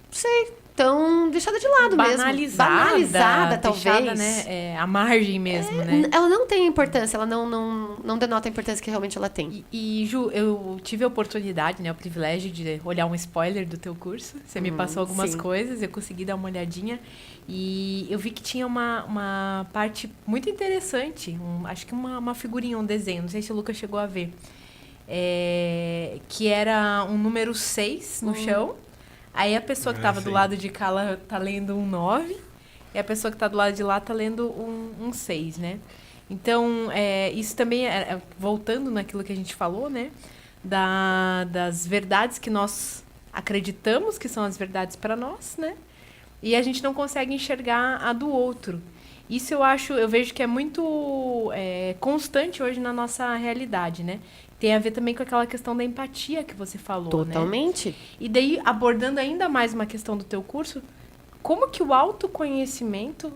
sei, tão deixada de lado mesmo. Banalizada, talvez. Deixada, né, à margem mesmo, né? Ela não tem importância, ela não denota a importância que realmente ela tem. E, Ju, eu tive a oportunidade, né, o privilégio de olhar um spoiler do teu curso. Você me passou algumas coisas, eu consegui dar uma olhadinha. E eu vi que tinha uma parte muito interessante, acho que uma figurinha, um desenho, não sei se o Lucas chegou a ver. Que era um número 6 no chão. Aí a pessoa que estava do lado de cá, ela tá lendo um 9. E a pessoa que está do lado de lá tá lendo um 6, né? Então, isso também, voltando naquilo que a gente falou, né? Das verdades que nós acreditamos que são as verdades para nós, né? E a gente não consegue enxergar a do outro. Isso eu vejo que é muito constante hoje na nossa realidade, né? Tem a ver também com aquela questão da empatia que você falou, Totalmente. Né? E daí, abordando ainda mais uma questão do teu curso, como que o autoconhecimento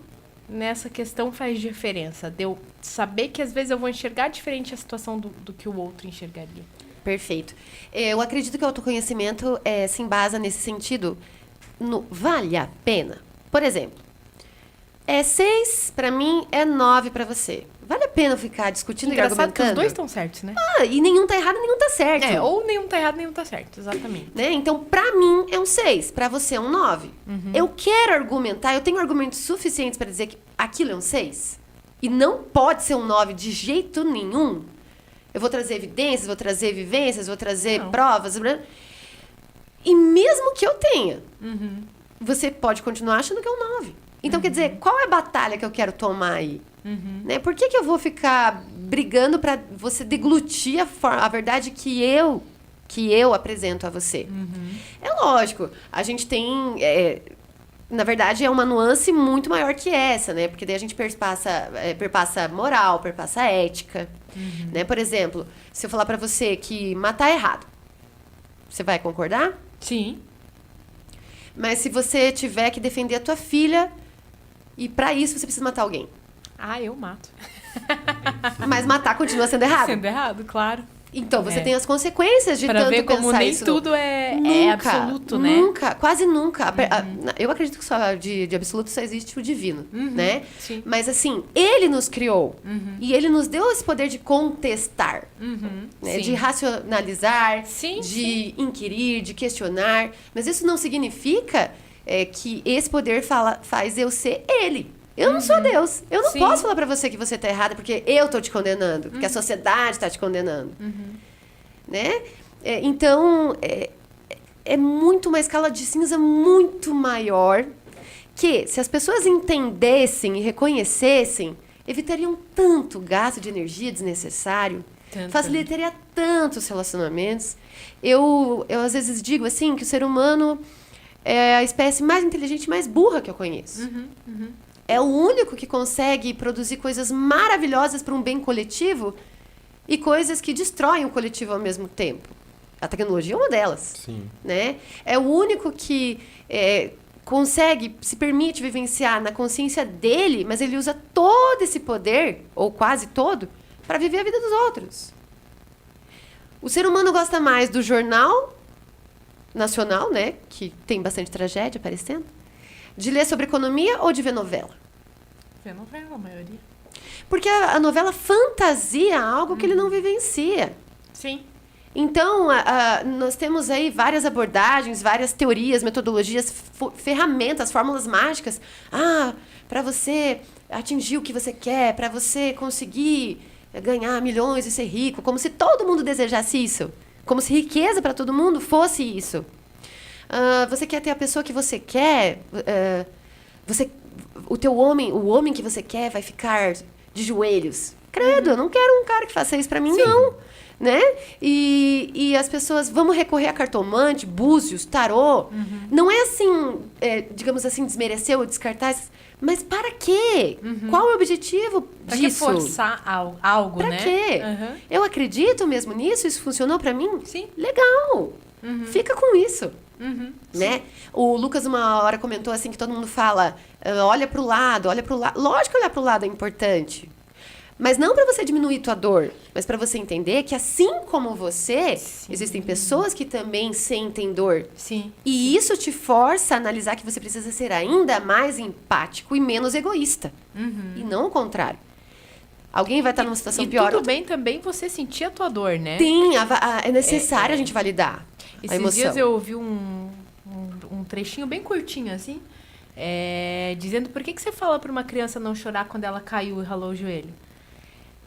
nessa questão faz diferença? De eu saber que às vezes eu vou enxergar diferente a situação do que o outro enxergaria. Perfeito. Eu acredito que o autoconhecimento se embasa nesse sentido no vale a pena. Por exemplo, 6 para mim, 9 para você. Vale a pena ficar discutindo e argumentando? Engraçado que os dois estão certos, né? E nenhum tá errado, nenhum tá certo. Ou nenhum tá errado, nenhum tá certo, exatamente. Né? Então, pra mim é um 6, pra você é um 9. Eu quero argumentar, eu tenho argumentos suficientes pra dizer que aquilo é um 6. E não pode ser um 9 de jeito nenhum. Eu vou trazer evidências, vou trazer vivências, vou trazer provas. E mesmo que eu tenha, você pode continuar achando que é um 9. Então, quer dizer, qual é a batalha que eu quero tomar aí? Né? Por que eu vou ficar brigando pra você deglutir a verdade que eu apresento a você? É lógico, a gente tem... na verdade, é uma nuance muito maior que essa, né? Porque daí a gente perpassa moral, perpassa ética. Né? Por exemplo, se eu falar pra você que matar é errado, você vai concordar? Sim. Mas se você tiver que defender a tua filha e pra isso você precisa matar alguém. Eu mato. Mas matar continua sendo errado. Sendo errado, claro. Então, você tem as consequências de pra tanto ver como pensar nem isso. tudo é absoluto, né? Nunca, quase nunca. Eu acredito que só de absoluto só existe o divino, né? Sim. Mas assim, ele nos criou. E ele nos deu esse poder de contestar. Né? De racionalizar, de inquirir, de questionar. Mas isso não significa que esse poder faz eu ser ele. Eu não sou Deus. Eu não posso falar pra você que você tá errada porque eu tô te condenando. Porque a sociedade tá te condenando. Né? Então, é muito uma escala de cinza muito maior que, se as pessoas entendessem e reconhecessem, evitariam tanto gasto de energia desnecessário, facilitaria tantos relacionamentos. Eu às vezes digo assim que o ser humano é a espécie mais inteligente e mais burra que eu conheço. É o único que consegue produzir coisas maravilhosas para um bem coletivo e coisas que destroem o coletivo ao mesmo tempo. A tecnologia é uma delas. Sim. Né? É o único que consegue, se permite vivenciar na consciência dele, mas ele usa todo esse poder, ou quase todo, para viver a vida dos outros. O ser humano gosta mais do jornal nacional, né, que tem bastante tragédia aparecendo, de ler sobre economia ou de ver novela? Ver novela, a maioria. Porque a novela fantasia algo que ele não vivencia. Sim. Então, nós temos aí várias abordagens, várias teorias, metodologias, ferramentas, fórmulas mágicas. Para você atingir o que você quer, para você conseguir ganhar milhões e ser rico, como se todo mundo desejasse isso. Como se riqueza para todo mundo fosse isso. Você quer ter a pessoa que você quer, o homem que você quer vai ficar de joelhos. Credo, eu não quero um cara que faça isso pra mim, não. Né? E as pessoas, vamos recorrer a cartomante, búzios, tarô. Não é assim, digamos assim, desmerecer ou descartar. Mas para quê? Qual é o objetivo pra disso? Pra que forçar algo, pra né? Pra quê? Eu acredito mesmo nisso? Isso funcionou pra mim? Sim. Legal. Fica com isso. Né? O Lucas uma hora comentou assim que todo mundo fala olha pro lado. Lógico que olhar pro lado é importante. Mas não para você diminuir tua dor, mas para você entender que assim como você, existem pessoas que também sentem dor. Sim. E isso te força a analisar que você precisa ser ainda mais empático e menos egoísta. E não o contrário. Alguém vai estar numa situação pior. Tudo bem também você sentir a tua dor, né? Sim, é necessário a gente validar a Esses emoção. dias eu ouvi um trechinho bem curtinho, assim, dizendo por que você fala para uma criança não chorar quando ela caiu e ralou o joelho.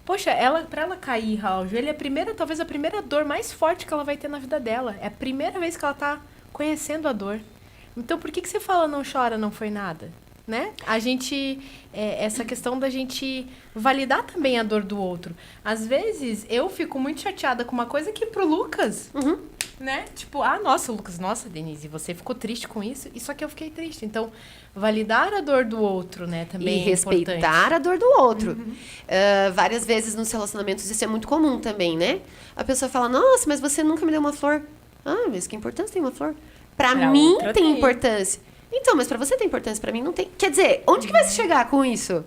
Poxa, pra ela cair e ralar o joelho, talvez a primeira dor mais forte que ela vai ter na vida dela. É a primeira vez que ela tá conhecendo a dor. Então, por que você fala não chora, não foi nada? Né? A gente, essa questão da gente validar também a dor do outro. Às vezes, eu fico muito chateada com uma coisa que pro Lucas, né? Tipo, nossa, Lucas, nossa, Denise, você ficou triste com isso? Isso aqui eu fiquei triste. Então, validar a dor do outro, né? Também e respeitar a dor do outro. Várias vezes nos relacionamentos isso é muito comum também, né? A pessoa fala, nossa, mas você nunca me deu uma flor. Ah, mas que importância tem uma flor? Pra mim tem importância. Então, mas pra você tem importância, pra mim não tem. Quer dizer, onde que vai se chegar com isso?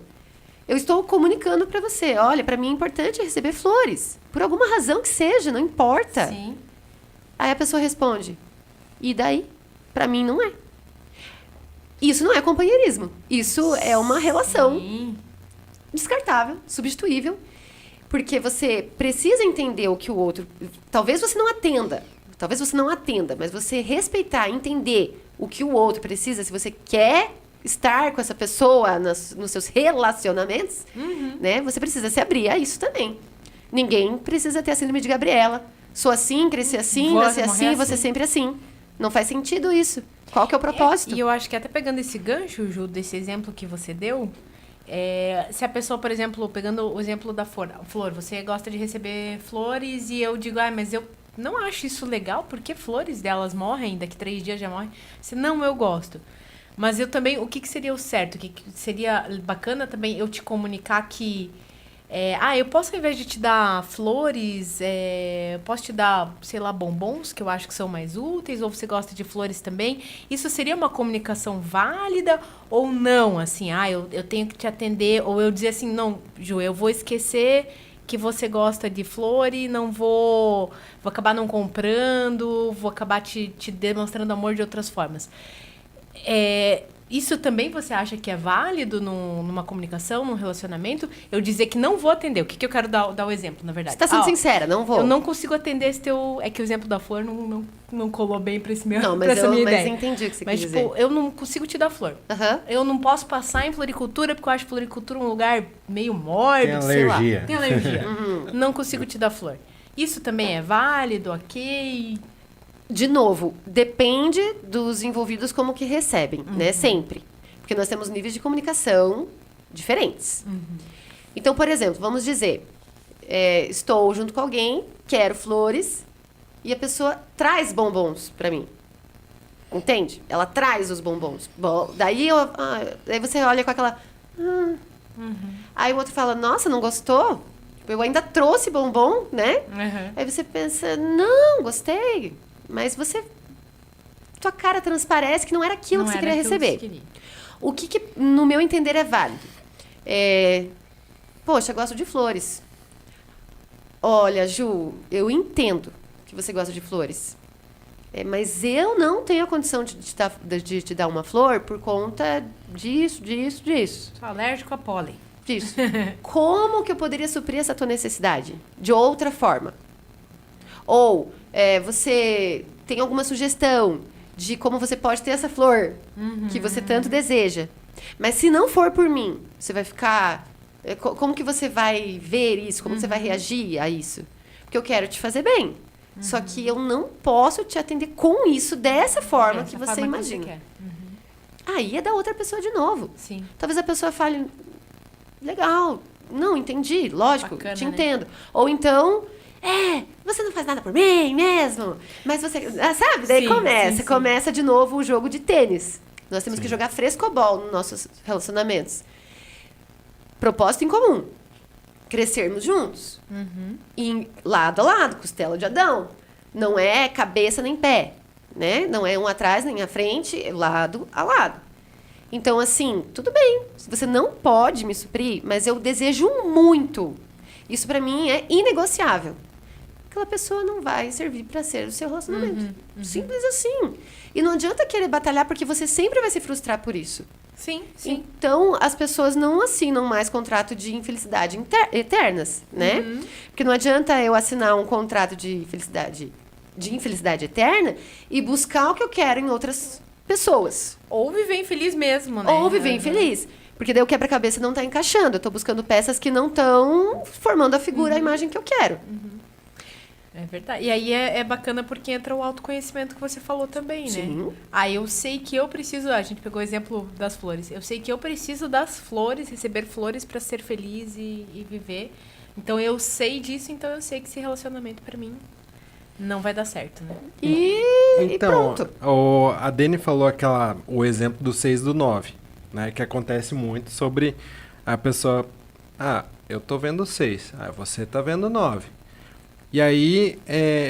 Eu estou comunicando pra você. Olha, pra mim é importante receber flores. Por alguma razão que seja, não importa. Sim. Aí a pessoa responde, e daí? Pra mim não é. Isso não é companheirismo. Isso é uma relação descartável, substituível. Porque você precisa entender o que o outro... Talvez você não atenda, mas você respeitar, entender o que o outro precisa, se você quer estar com essa pessoa nos seus relacionamentos, né? Você precisa se abrir a isso também. Ninguém precisa ter a síndrome de Gabriela. Sou assim, cresci assim, nasci assim, você sempre assim. Não faz sentido isso. Qual que é o propósito? E eu acho que até pegando esse gancho, Ju, desse exemplo que você deu, se a pessoa, por exemplo, pegando o exemplo da flor, você gosta de receber flores e eu digo, mas eu não acho isso legal, porque flores delas morrem, daqui 3 dias já morrem. Se não, eu gosto. Mas eu também, o que seria o certo? O que seria bacana também eu te comunicar que... eu posso, ao invés de te dar flores, posso te dar, sei lá, bombons, que eu acho que são mais úteis, ou você gosta de flores também? Isso seria uma comunicação válida ou não? Assim, eu tenho que te atender, ou eu dizer assim, não, Ju, eu vou esquecer que você gosta de flores, não vou acabar não comprando, vou acabar te demonstrando amor de outras formas. Isso também você acha que é válido numa comunicação, num relacionamento? Eu dizer que não vou atender. O que eu quero dar o exemplo, na verdade? Você está sendo sincera, não vou. Eu não consigo atender esse teu... É que o exemplo da flor não colou bem pra essa minha ideia. Mas eu entendi o que você quis dizer. Mas, tipo, eu não consigo te dar flor. Eu não posso passar em floricultura, porque eu acho floricultura um lugar meio mórbido, sei lá. Tem alergia. Não consigo te dar flor. Isso também é válido, ok? De novo, depende dos envolvidos como que recebem, né? Sempre. Porque nós temos níveis de comunicação diferentes. Então, por exemplo, vamos dizer, estou junto com alguém, quero flores, e a pessoa traz bombons pra mim. Entende? Ela traz os bombons. Bom, daí você olha com aquela... Aí o outro fala, nossa, não gostou? Eu ainda trouxe bombom, né? Aí você pensa, não, gostei. Mas tua cara transparece que não era aquilo que você queria receber. O que, no meu entender, é válido? Poxa, gosto de flores. Olha, Ju, eu entendo que você gosta de flores. Mas eu não tenho a condição de te dar uma flor por conta disso. Sou alérgico a pólen. Disso. Como que eu poderia suprir essa tua necessidade? De outra forma. Ou você tem alguma sugestão de como você pode ter essa flor que você tanto deseja. Mas se não for por mim, você vai ficar... Como que você vai ver isso? Como você vai reagir a isso? Porque eu quero te fazer bem. Só que eu não posso te atender com isso dessa forma que você imagina. Que você quer. Aí é da outra pessoa de novo. Sim. Talvez a pessoa fale... Legal. Não, entendi. Lógico, bacana, te né? entendo. Ou então... você não faz nada por mim mesmo. Mas você... sabe? Daí sim. começa de novo o jogo de tênis. Nós temos que jogar frescobol nos nossos relacionamentos. Propósito em comum. Crescermos juntos. E lado a lado, costela de Adão. Não é cabeça nem pé. Né? Não é um atrás nem à frente, é lado a lado. Então, assim, tudo bem. Você não pode me suprir, mas eu desejo muito. Isso pra mim é inegociável. Aquela pessoa não vai servir pra ser o seu relacionamento. Simples assim. E não adianta querer batalhar, porque você sempre vai se frustrar por isso. Sim, sim. Então, as pessoas não assinam mais contrato de infelicidade eternas, né? Porque não adianta eu assinar um contrato de infelicidade eterna e buscar o que eu quero em outras pessoas. Ou viver infeliz mesmo, né? Ou viver infeliz. Porque daí o quebra-cabeça não tá encaixando. Eu tô buscando peças que não estão formando a figura, a imagem que eu quero. É verdade. E aí é bacana porque entra o autoconhecimento que você falou também, né? Sim. Eu sei que eu preciso... A gente pegou o exemplo das flores. Eu sei que eu preciso das flores, receber flores pra ser feliz e viver. Então eu sei disso, então eu sei que esse relacionamento pra mim não vai dar certo, né? E Então, pronto. a Dani falou o exemplo do 6 do 9, né? Que acontece muito sobre a pessoa... eu tô vendo 6. Você tá vendo 9. E aí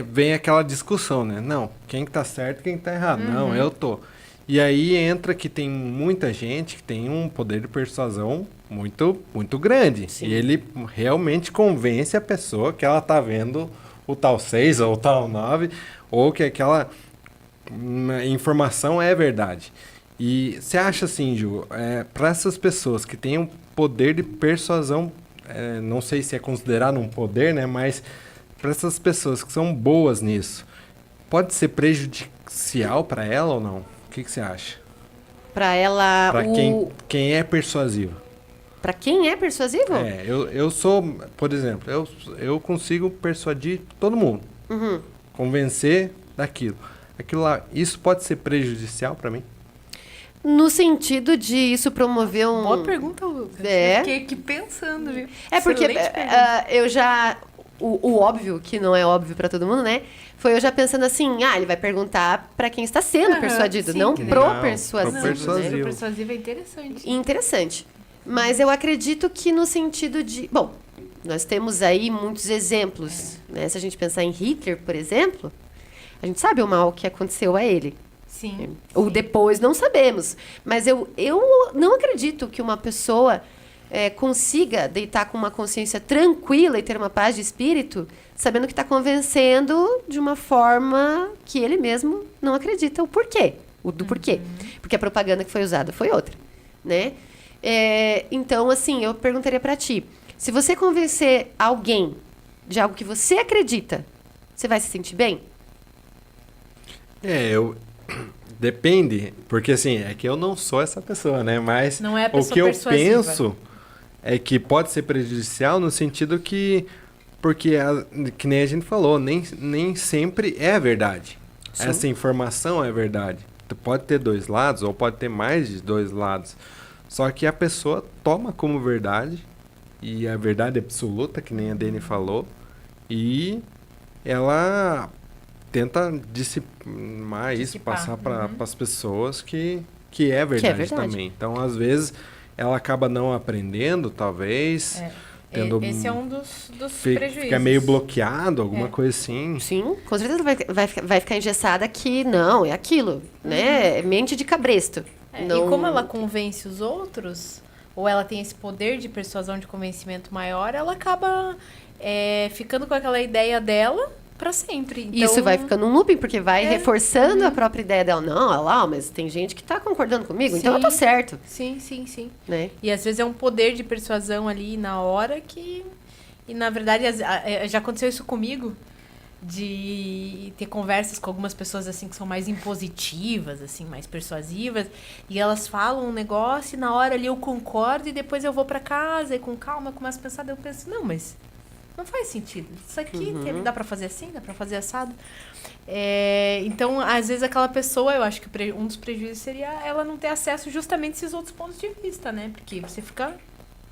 vem aquela discussão, né? Não, quem que tá certo e quem que tá errado? Não, eu tô. E aí entra que tem muita gente que tem um poder de persuasão muito, muito grande. Sim. E ele realmente convence a pessoa que ela tá vendo o tal 6 ou o tal 9, ou que aquela informação é verdade. E você acha assim, Ju, para essas pessoas que têm um poder de persuasão, não sei se é considerado um poder, né? Mas para essas pessoas que são boas nisso, pode ser prejudicial para ela ou não? O que você acha? Pra ela... Para quem é persuasivo. Pra quem é persuasivo? Eu sou, por exemplo, eu consigo persuadir todo mundo. Convencer daquilo. Aquilo lá, isso pode ser prejudicial para mim? No sentido de isso promover um... Boa pergunta, Lucas. É. Eu fiquei aqui pensando, viu? Porque Excelente pergunta. eu já... O óbvio, que não é óbvio pra todo mundo, né? Foi eu já pensando assim, ele vai perguntar pra quem está sendo persuadido, sim, não que pro legal. persuasivo. Pro né? persuasivo. O persuasivo é interessante. Interessante. Mas eu acredito que no sentido de... Bom, nós temos aí muitos exemplos, né? Se a gente pensar em Hitler, por exemplo, a gente sabe o mal que aconteceu a ele. Sim. O depois não sabemos. Mas eu não acredito que uma pessoa consiga deitar com uma consciência tranquila e ter uma paz de espírito, sabendo que está convencendo de uma forma que ele mesmo não acredita o porquê. Do porquê. Porque a propaganda que foi usada foi outra. Né? Então, assim, eu perguntaria para ti, se você convencer alguém de algo que você acredita, você vai se sentir bem? Depende, porque assim, é que eu não sou essa pessoa, né? Mas Não é a o pessoa que eu persuasiva. penso é que pode ser prejudicial no sentido que, porque que nem a gente falou, nem sempre é a verdade. Sim. Essa informação é verdade. Pode ter dois lados, ou pode ter mais de dois lados. Só que a pessoa toma como verdade, e a verdade absoluta, que nem a Dani falou, e ela tenta dissipar isso, passar para as pessoas que é verdade também. Então, às vezes, ela acaba não aprendendo, talvez. Esse é um dos prejuízos. Fica meio bloqueado, alguma coisa assim. Sim, com certeza vai ficar engessada que não, é aquilo, né? É mente de cabresto. Não... E como ela convence os outros, ou ela tem esse poder de persuasão, de convencimento maior, ela acaba ficando com aquela ideia dela pra sempre. Então... Isso vai ficando um looping, porque vai reforçando a própria ideia dela. Não, olha lá, mas tem gente que tá concordando comigo, então eu tô certo. Sim. Né? E às vezes é um poder de persuasão ali na hora que... E na verdade, já aconteceu isso comigo, de ter conversas com algumas pessoas assim que são mais impositivas, assim, mais persuasivas, e elas falam um negócio e na hora ali eu concordo e depois eu vou pra casa e com calma começo a pensar, daí eu penso, não, mas não faz sentido. Isso aqui dá pra fazer assim, dá pra fazer assado. Então, às vezes aquela pessoa, eu acho que um dos prejuízos seria ela não ter acesso justamente a esses outros pontos de vista, né? Porque você fica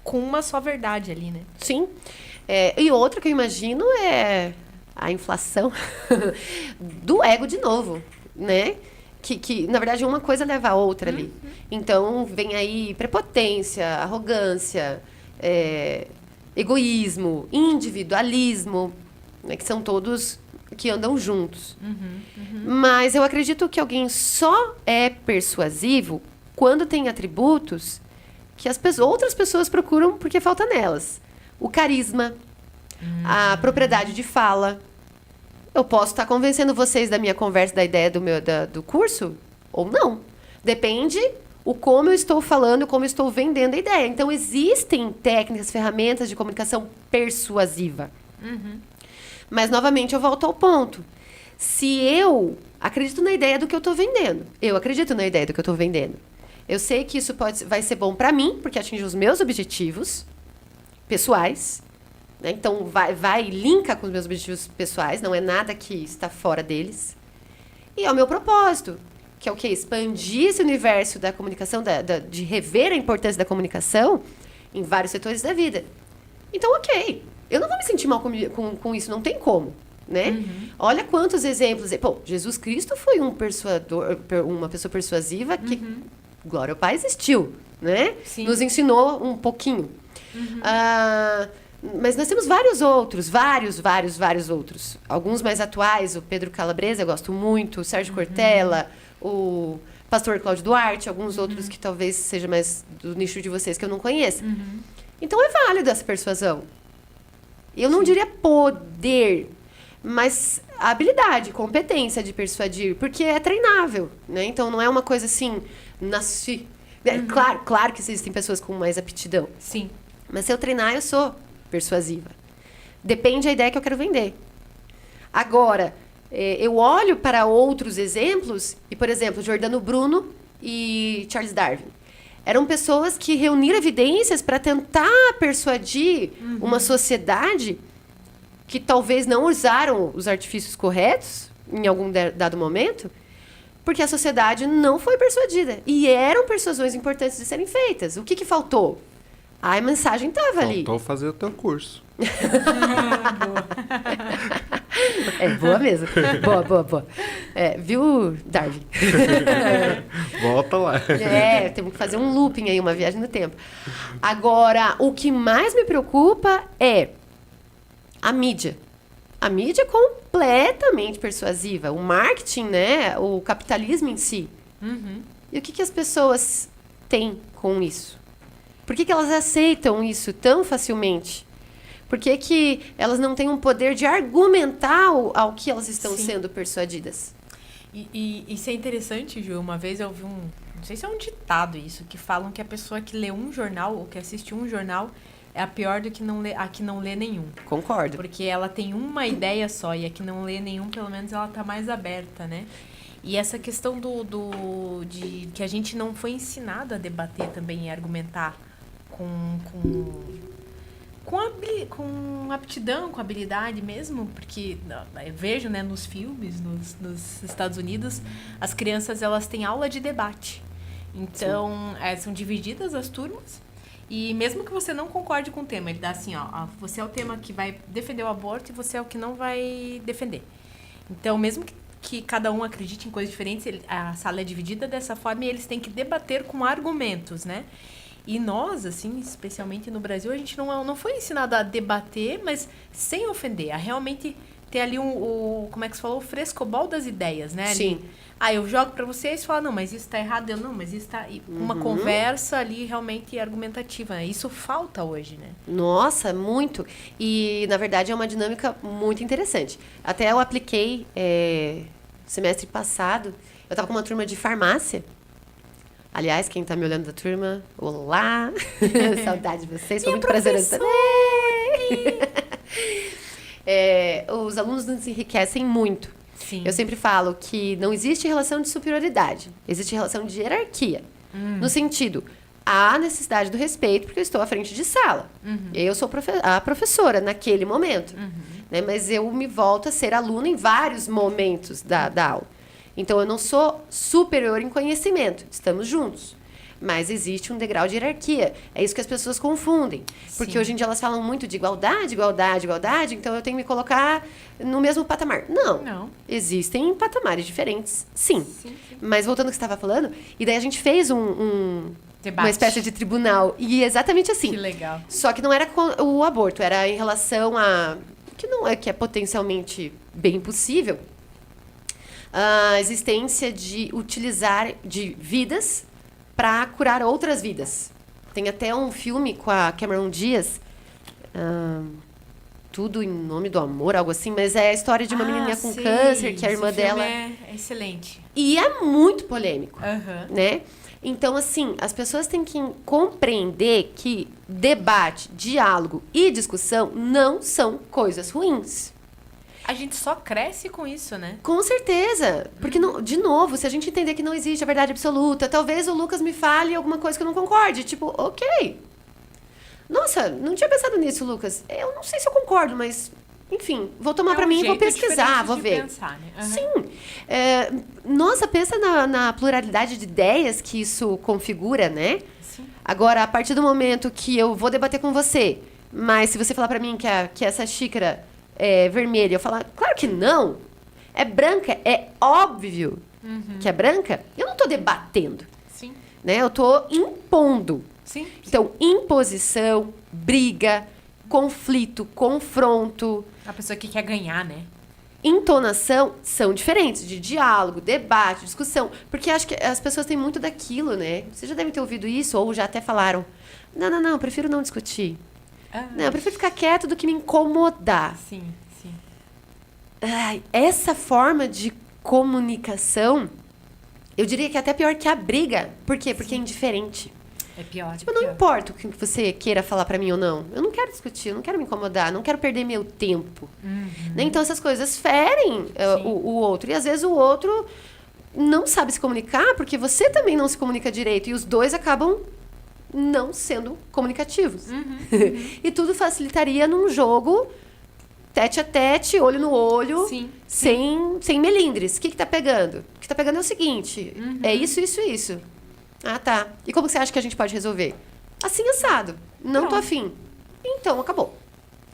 com uma só verdade ali, né? Sim. E outra que eu imagino é a inflação do ego de novo, né? Que, na verdade, uma coisa leva a outra ali. Então, vem aí prepotência, arrogância, egoísmo, individualismo, né? Que são todos que andam juntos. Mas eu acredito que alguém só é persuasivo quando tem atributos que outras pessoas procuram porque falta nelas. O carisma, a propriedade de fala. Eu posso estar convencendo vocês da minha conversa, da ideia do curso, ou não. Depende o como eu estou falando, como eu estou vendendo a ideia. Então, existem técnicas, ferramentas de comunicação persuasiva. Mas, novamente, eu volto ao ponto. Se eu acredito na ideia do que eu estou vendendo, eu sei que isso vai ser bom para mim, porque atinge os meus objetivos pessoais, né? Então, linka com os meus objetivos pessoais, não é nada que está fora deles. E é o meu propósito, que é o quê? Expandir esse universo da comunicação, de rever a importância da comunicação em vários setores da vida. Então, ok. Eu não vou me sentir mal com isso, não tem como, né? Olha quantos exemplos. Pô, Jesus Cristo foi um persuador, uma pessoa persuasiva que, glória ao Pai, existiu, né? Sim. Nos ensinou um pouquinho. Mas nós temos vários outros. Alguns mais atuais, o Pedro Calabresa, eu gosto muito, o Sérgio Cortella, o pastor Cláudio Duarte, alguns outros que talvez seja mais do nicho de vocês que eu não conheço. Então é válido essa persuasão. Eu não diria poder, mas a habilidade, competência de persuadir, porque é treinável, né? Então não é uma coisa assim, nasci. Claro que existem pessoas com mais aptidão. Sim. Mas se eu treinar, eu sou persuasiva. Depende da ideia que eu quero vender. Agora, eu olho para outros exemplos, e, por exemplo, Giordano Bruno e Charles Darwin. Eram pessoas que reuniram evidências para tentar persuadir uma sociedade que talvez não usaram os artifícios corretos em algum dado momento, porque a sociedade não foi persuadida. E eram persuasões importantes de serem feitas. O que faltou? A mensagem estava ali. Faltou fazer o teu curso. Boa mesmo. Boa. Viu, Darwin? Volta lá. Temos que fazer um looping aí, uma viagem no tempo. Agora, o que mais me preocupa é a mídia. A mídia é completamente persuasiva. O marketing, né? O capitalismo em si. E o que as pessoas têm com isso? Por que elas aceitam isso tão facilmente? Por que elas não têm um poder de argumentar ao que elas estão sendo persuadidas? E isso é interessante, Ju. Uma vez eu vi não sei se é um ditado isso, que falam que a pessoa que lê um jornal ou que assiste um jornal é a pior do que a que não lê nenhum. Concordo. Porque ela tem uma ideia só e a que não lê nenhum, pelo menos ela tá mais aberta, né? E essa questão de que a gente não foi ensinado a debater também e argumentar com aptidão, com habilidade mesmo, porque eu vejo, né, nos filmes, nos Estados Unidos, as crianças elas têm aula de debate. Então, são divididas as turmas e mesmo que você não concorde com o tema, ele dá assim, você é o tema que vai defender o aborto e você é o que não vai defender. Então, mesmo que cada um acredite em coisas diferentes, a sala é dividida dessa forma e eles têm que debater com argumentos, né? E nós, assim, especialmente no Brasil, a gente não foi ensinado a debater, mas sem ofender, a realmente ter ali como é que você falou, o frescobol das ideias, né? Sim. Ali, eu jogo pra vocês e falo, não, mas isso tá errado, não, mas isso tá... Uma conversa ali realmente argumentativa, né? Isso falta hoje, né? Nossa, muito. E, na verdade, é uma dinâmica muito interessante. Até eu apliquei, semestre passado, eu tava com uma turma de farmácia. Aliás, quem tá me olhando da turma, olá! Saudade de vocês, foi muito prazeroso também! Os alunos nos enriquecem muito. Sim. Eu sempre falo que não existe relação de superioridade, existe relação de hierarquia. No sentido, há necessidade do respeito, porque eu estou à frente de sala. Eu sou a professora naquele momento. Né? Mas eu me volto a ser aluna em vários momentos da aula. Então, eu não sou superior em conhecimento. Estamos juntos. Mas existe um degrau de hierarquia. É isso que as pessoas confundem. Porque Sim. hoje em dia elas falam muito de igualdade, então eu tenho que me colocar no mesmo patamar. Não. Existem patamares diferentes, sim. Mas voltando ao que você estava falando, e daí a gente fez uma espécie de tribunal. E exatamente assim. Que legal. Só que não era com o aborto, era em relação a... que é potencialmente bem possível. A existência de utilizar de vidas para curar outras vidas. Tem até um filme com a Cameron Diaz, Tudo em Nome do Amor, algo assim, mas é a história de uma menininha com câncer, que a irmã dela... É excelente. E é muito polêmico, Aham. né? Então, assim, as pessoas têm que compreender que debate, diálogo e discussão não são coisas ruins. A gente só cresce com isso, né? Com certeza. Porque, não, de novo, se a gente entender que não existe a verdade absoluta, talvez o Lucas me fale alguma coisa que eu não concorde. Tipo, ok. Nossa, não tinha pensado nisso, Lucas. Eu não sei se eu concordo, mas... Enfim, vou tomar pra mim e vou pesquisar, vou ver. Pensar, né? Aham. Sim. Nossa, pensa na pluralidade de ideias que isso configura, né? Sim. Agora, a partir do momento que eu vou debater com você, mas se você falar pra mim que essa xícara é vermelha, eu falar, claro que não. É branca, é óbvio que é branca. Eu não tô debatendo, Sim. né? Eu tô impondo. Sim. Então, imposição, briga, conflito, confronto, A pessoa que quer ganhar, né? entonação são diferentes, de diálogo, debate, discussão. Porque acho que as pessoas têm muito daquilo, né? Vocês já devem ter ouvido isso, ou já até falaram. Não, eu prefiro não discutir. Não, eu prefiro ficar quieto do que me incomodar. Sim, sim. Ai, essa forma de comunicação, eu diria que é até pior que a briga. Por quê? Porque é indiferente. É pior. Tipo, não importa o que você queira falar pra mim ou não. Eu não quero discutir, eu não quero me incomodar, não quero perder meu tempo. Né? Então, essas coisas ferem o outro. E, às vezes, o outro não sabe se comunicar porque você também não se comunica direito. E os dois acabam não sendo comunicativos. E tudo facilitaria num jogo tete a tete, olho no olho, Sim, sem melindres. O que tá pegando? O que tá pegando é o seguinte, é isso, isso e isso. Ah, tá. E como você acha que a gente pode resolver? Assim, assado. Não tô Pronto. afim. Então, acabou.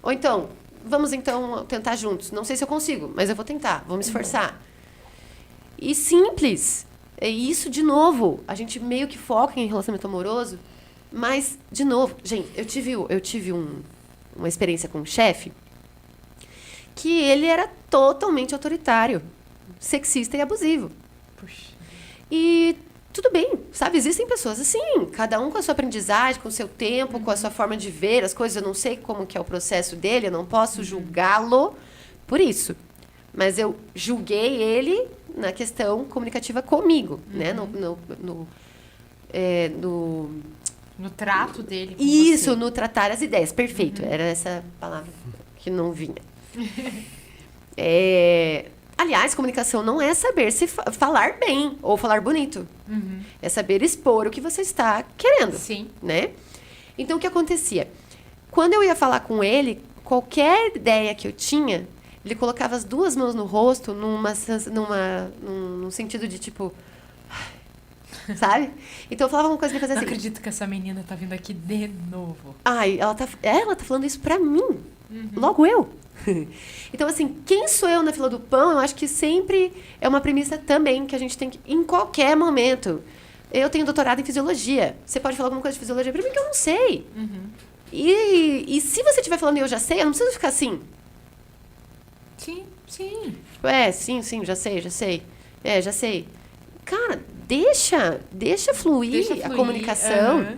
Ou então, vamos então tentar juntos. Não sei se eu consigo, mas eu vou tentar. Vou me esforçar. E simples. É isso, de novo. A gente meio que foca em relacionamento amoroso, mas, de novo, gente, eu tive uma experiência com um chefe que ele era totalmente autoritário, sexista e abusivo. Puxa. E tudo bem, sabe? Existem pessoas assim, cada um com a sua aprendizagem, com o seu tempo, com a sua forma de ver as coisas. Eu não sei como que é o processo dele, eu não posso julgá-lo por isso. Mas eu julguei ele na questão comunicativa comigo, né? No trato dele com Isso, você. no tratar as ideias. Perfeito, era essa palavra que não vinha. Aliás, comunicação não é saber se falar bem ou falar bonito. É saber expor o que você está querendo. Sim. Né? Então, o que acontecia? Quando eu ia falar com ele, qualquer ideia que eu tinha, ele colocava as duas mãos no rosto num sentido de tipo... Sabe? Então, eu falava uma coisa que ele fazia Não assim... acredito que essa menina tá vindo aqui de novo. Ai, ela tá falando isso pra mim. Logo eu. Então, assim, quem sou eu na fila do pão, eu acho que sempre é uma premissa também que a gente tem que, em qualquer momento. Eu tenho doutorado em fisiologia. Você pode falar alguma coisa de fisiologia pra mim que eu não sei. E se você estiver falando e eu já sei, eu não preciso ficar assim. Sim. Sim, já sei. Já sei. Cara, deixa fluir a comunicação.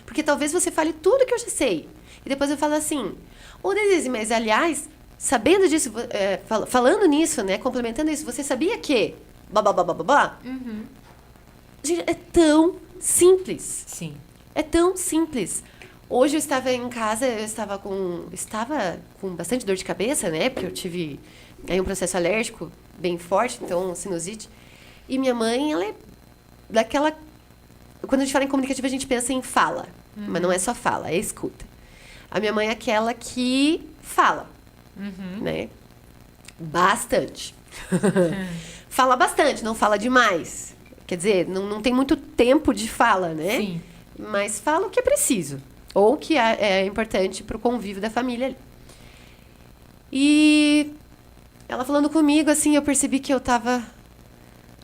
Porque talvez você fale tudo que eu já sei. E depois eu falo assim, Denise, mas aliás, sabendo disso, falando nisso, né, complementando isso, você sabia que... Blá, blá, blá, blá, blá, blá? Gente, é tão simples. Sim. É tão simples. Hoje eu estava em casa, estava com bastante dor de cabeça, né, porque eu tive aí um processo alérgico bem forte, então sinusite. E minha mãe, ela é daquela... Quando a gente fala em comunicativa, a gente pensa em fala. Mas não é só fala, é escuta. A minha mãe é aquela que fala, né? Bastante. Fala bastante, não fala demais. Quer dizer, não tem muito tempo de fala, né? Sim. Mas fala o que é preciso. Ou o que é importante para o convívio da família ali. E ela falando comigo, assim, eu percebi que eu tava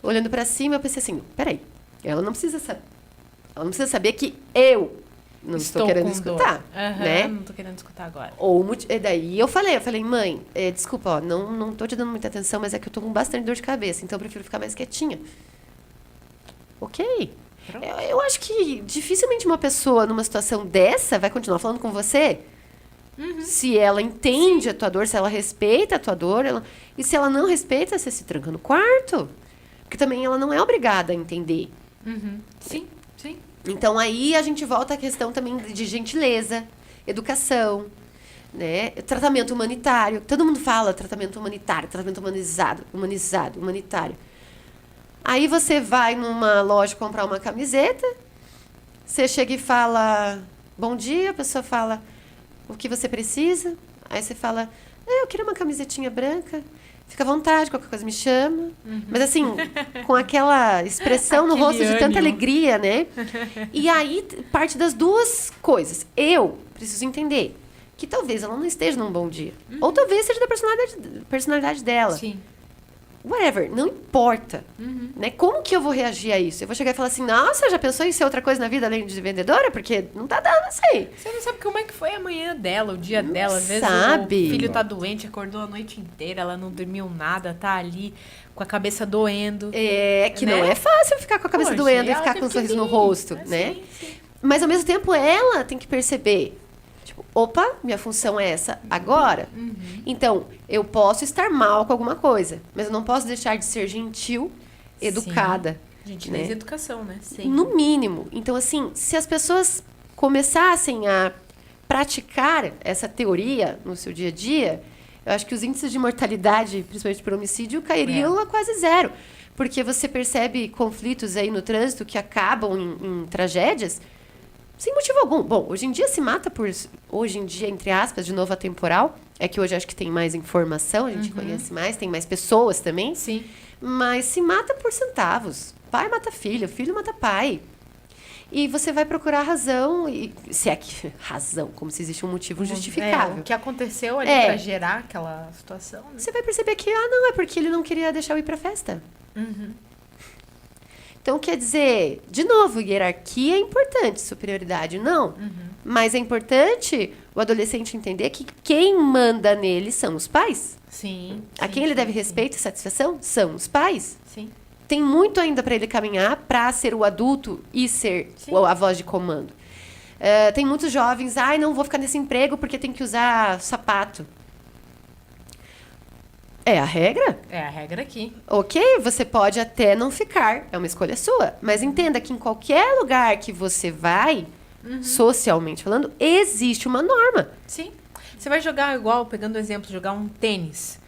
olhando para cima, eu pensei assim, peraí, ela não precisa saber que eu não estou querendo escutar, né? Não tô querendo escutar agora. Daí eu falei, mãe, desculpa, ó, não tô te dando muita atenção, mas é que eu tô com bastante dor de cabeça, então eu prefiro ficar mais quietinha. Ok. Pronto. Eu acho que dificilmente uma pessoa numa situação dessa vai continuar falando com você. Se ela entende a tua dor, se ela respeita a tua dor, e se ela não respeita, você se tranca no quarto. Porque também ela não é obrigada a entender. Sim, sim. Então aí a gente volta à questão também de gentileza, educação, né? Tratamento humanitário. Todo mundo fala tratamento humanitário, tratamento humanizado, humanitário. Aí você vai numa loja comprar uma camiseta, você chega e fala bom dia, a pessoa fala o que você precisa. Aí você fala, eu queria uma camisetinha branca. Fica à vontade, qualquer coisa me chama. Mas assim, com aquela expressão no Aquele rosto de tanta ânimo. alegria, né? E aí parte das duas coisas. Eu preciso entender que talvez ela não esteja num bom dia. Ou talvez seja da personalidade dela. Sim. Whatever, não importa. Né? Como que eu vou reagir a isso? Eu vou chegar e falar assim, nossa, já pensou em ser outra coisa na vida além de vendedora? Porque não tá dando isso aí. Você não sabe como é que foi a manhã dela, o dia Não dela. Às vezes sabe. o filho tá doente, acordou a noite inteira, ela não dormiu nada, tá ali com a cabeça doendo. É que Né? não é fácil ficar com a cabeça Poxa, doendo e ela ficar teve com um que sorriso no vir. rosto, É, né? sim. Mas ao mesmo tempo ela tem que perceber, tipo, opa, minha função é essa agora. Então, eu posso estar mal com alguma coisa, mas eu não posso deixar de ser gentil, educada. Gente, né? fez educação, né? Sempre. No mínimo. Então, assim, se as pessoas começassem a praticar essa teoria no seu dia a dia, eu acho que os índices de mortalidade, principalmente por homicídio, cairiam a quase zero. Porque você percebe conflitos aí no trânsito que acabam em tragédias sem motivo algum. Bom, hoje em dia se mata por... Hoje em dia, entre aspas, de novo atemporal. É que hoje acho que tem mais informação, a gente conhece mais, tem mais pessoas também. Sim. Mas se mata por centavos. Pai mata filho, filho mata pai. E você vai procurar razão, e se é que razão, como se existe um motivo justificável. O que aconteceu ali É. pra gerar aquela situação, né? Você vai perceber que, não, é porque ele não queria deixar eu ir pra festa. Então, quer dizer, de novo, hierarquia é importante, superioridade não. Mas é importante o adolescente entender que quem manda nele são os pais. Sim. A quem ele deve respeito e satisfação são os pais. Sim. Tem muito ainda para ele caminhar para ser o adulto e ser Sim. a voz de comando. Tem muitos jovens, não vou ficar nesse emprego porque tem que usar sapato. É a regra? É a regra aqui. Ok, você pode até não ficar, é uma escolha sua. Mas entenda que em qualquer lugar que você vai, socialmente falando, existe uma norma. Sim. Você vai jogar igual, pegando o exemplo, jogar um tênis.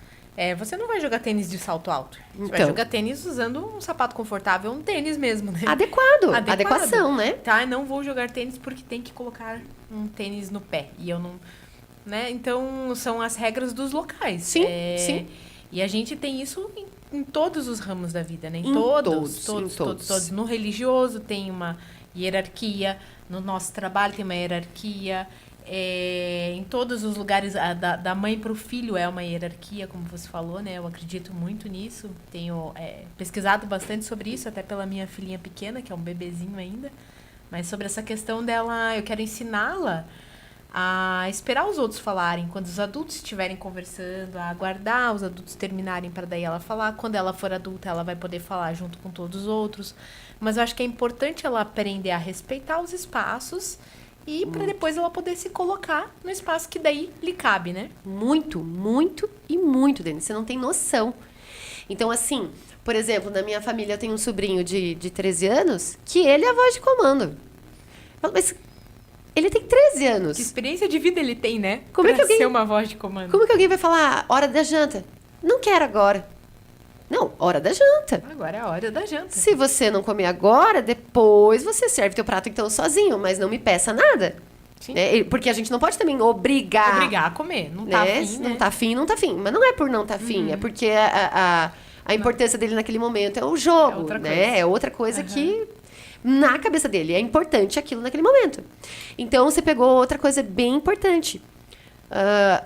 Você não vai jogar tênis de salto alto. Você vai Então. jogar tênis usando um sapato confortável, um tênis mesmo, né? Adequado. Adequado. Adequação, né? Tá, não vou jogar tênis porque tem que colocar um tênis no pé. E eu não... Né? Então, são as regras dos locais. Sim, sim. E a gente tem isso em todos os ramos da vida, né? Em todos. Todos. No religioso tem uma hierarquia, no nosso trabalho tem uma hierarquia, em todos os lugares, da mãe para o filho é uma hierarquia, como você falou, né? Eu acredito muito nisso. Tenho pesquisado bastante sobre isso, até pela minha filhinha pequena, que é um bebezinho ainda. Mas sobre essa questão dela, eu quero ensiná-la a esperar os outros falarem, quando os adultos estiverem conversando, a aguardar os adultos terminarem para daí ela falar. Quando ela for adulta, ela vai poder falar junto com todos os outros. Mas eu acho que é importante ela aprender a respeitar os espaços e para depois ela poder se colocar no espaço que daí lhe cabe, né? Muito, muito e muito, Denise. Você não tem noção. Então, assim, por exemplo, na minha família eu tenho um sobrinho de 13 anos que ele é a voz de comando. Eu falo, mas ele tem 13 anos. Que experiência de vida ele tem, né? Como é Pra que alguém- ser uma voz de comando. Como que alguém vai falar hora da janta? Não quero agora. Não, hora da janta. Agora é a hora da janta. Se você não comer agora, depois você serve teu prato então sozinho, mas não me peça nada. Sim. Né? Porque a gente não pode também obrigar. Obrigar a comer. Não tá Né? afim, Não né? tá afim, não tá afim. Mas não é por não tá afim, é porque a importância dele naquele momento é o jogo, É outra né? coisa. É outra coisa que na cabeça dele é importante aquilo naquele momento. Então você pegou outra coisa bem importante.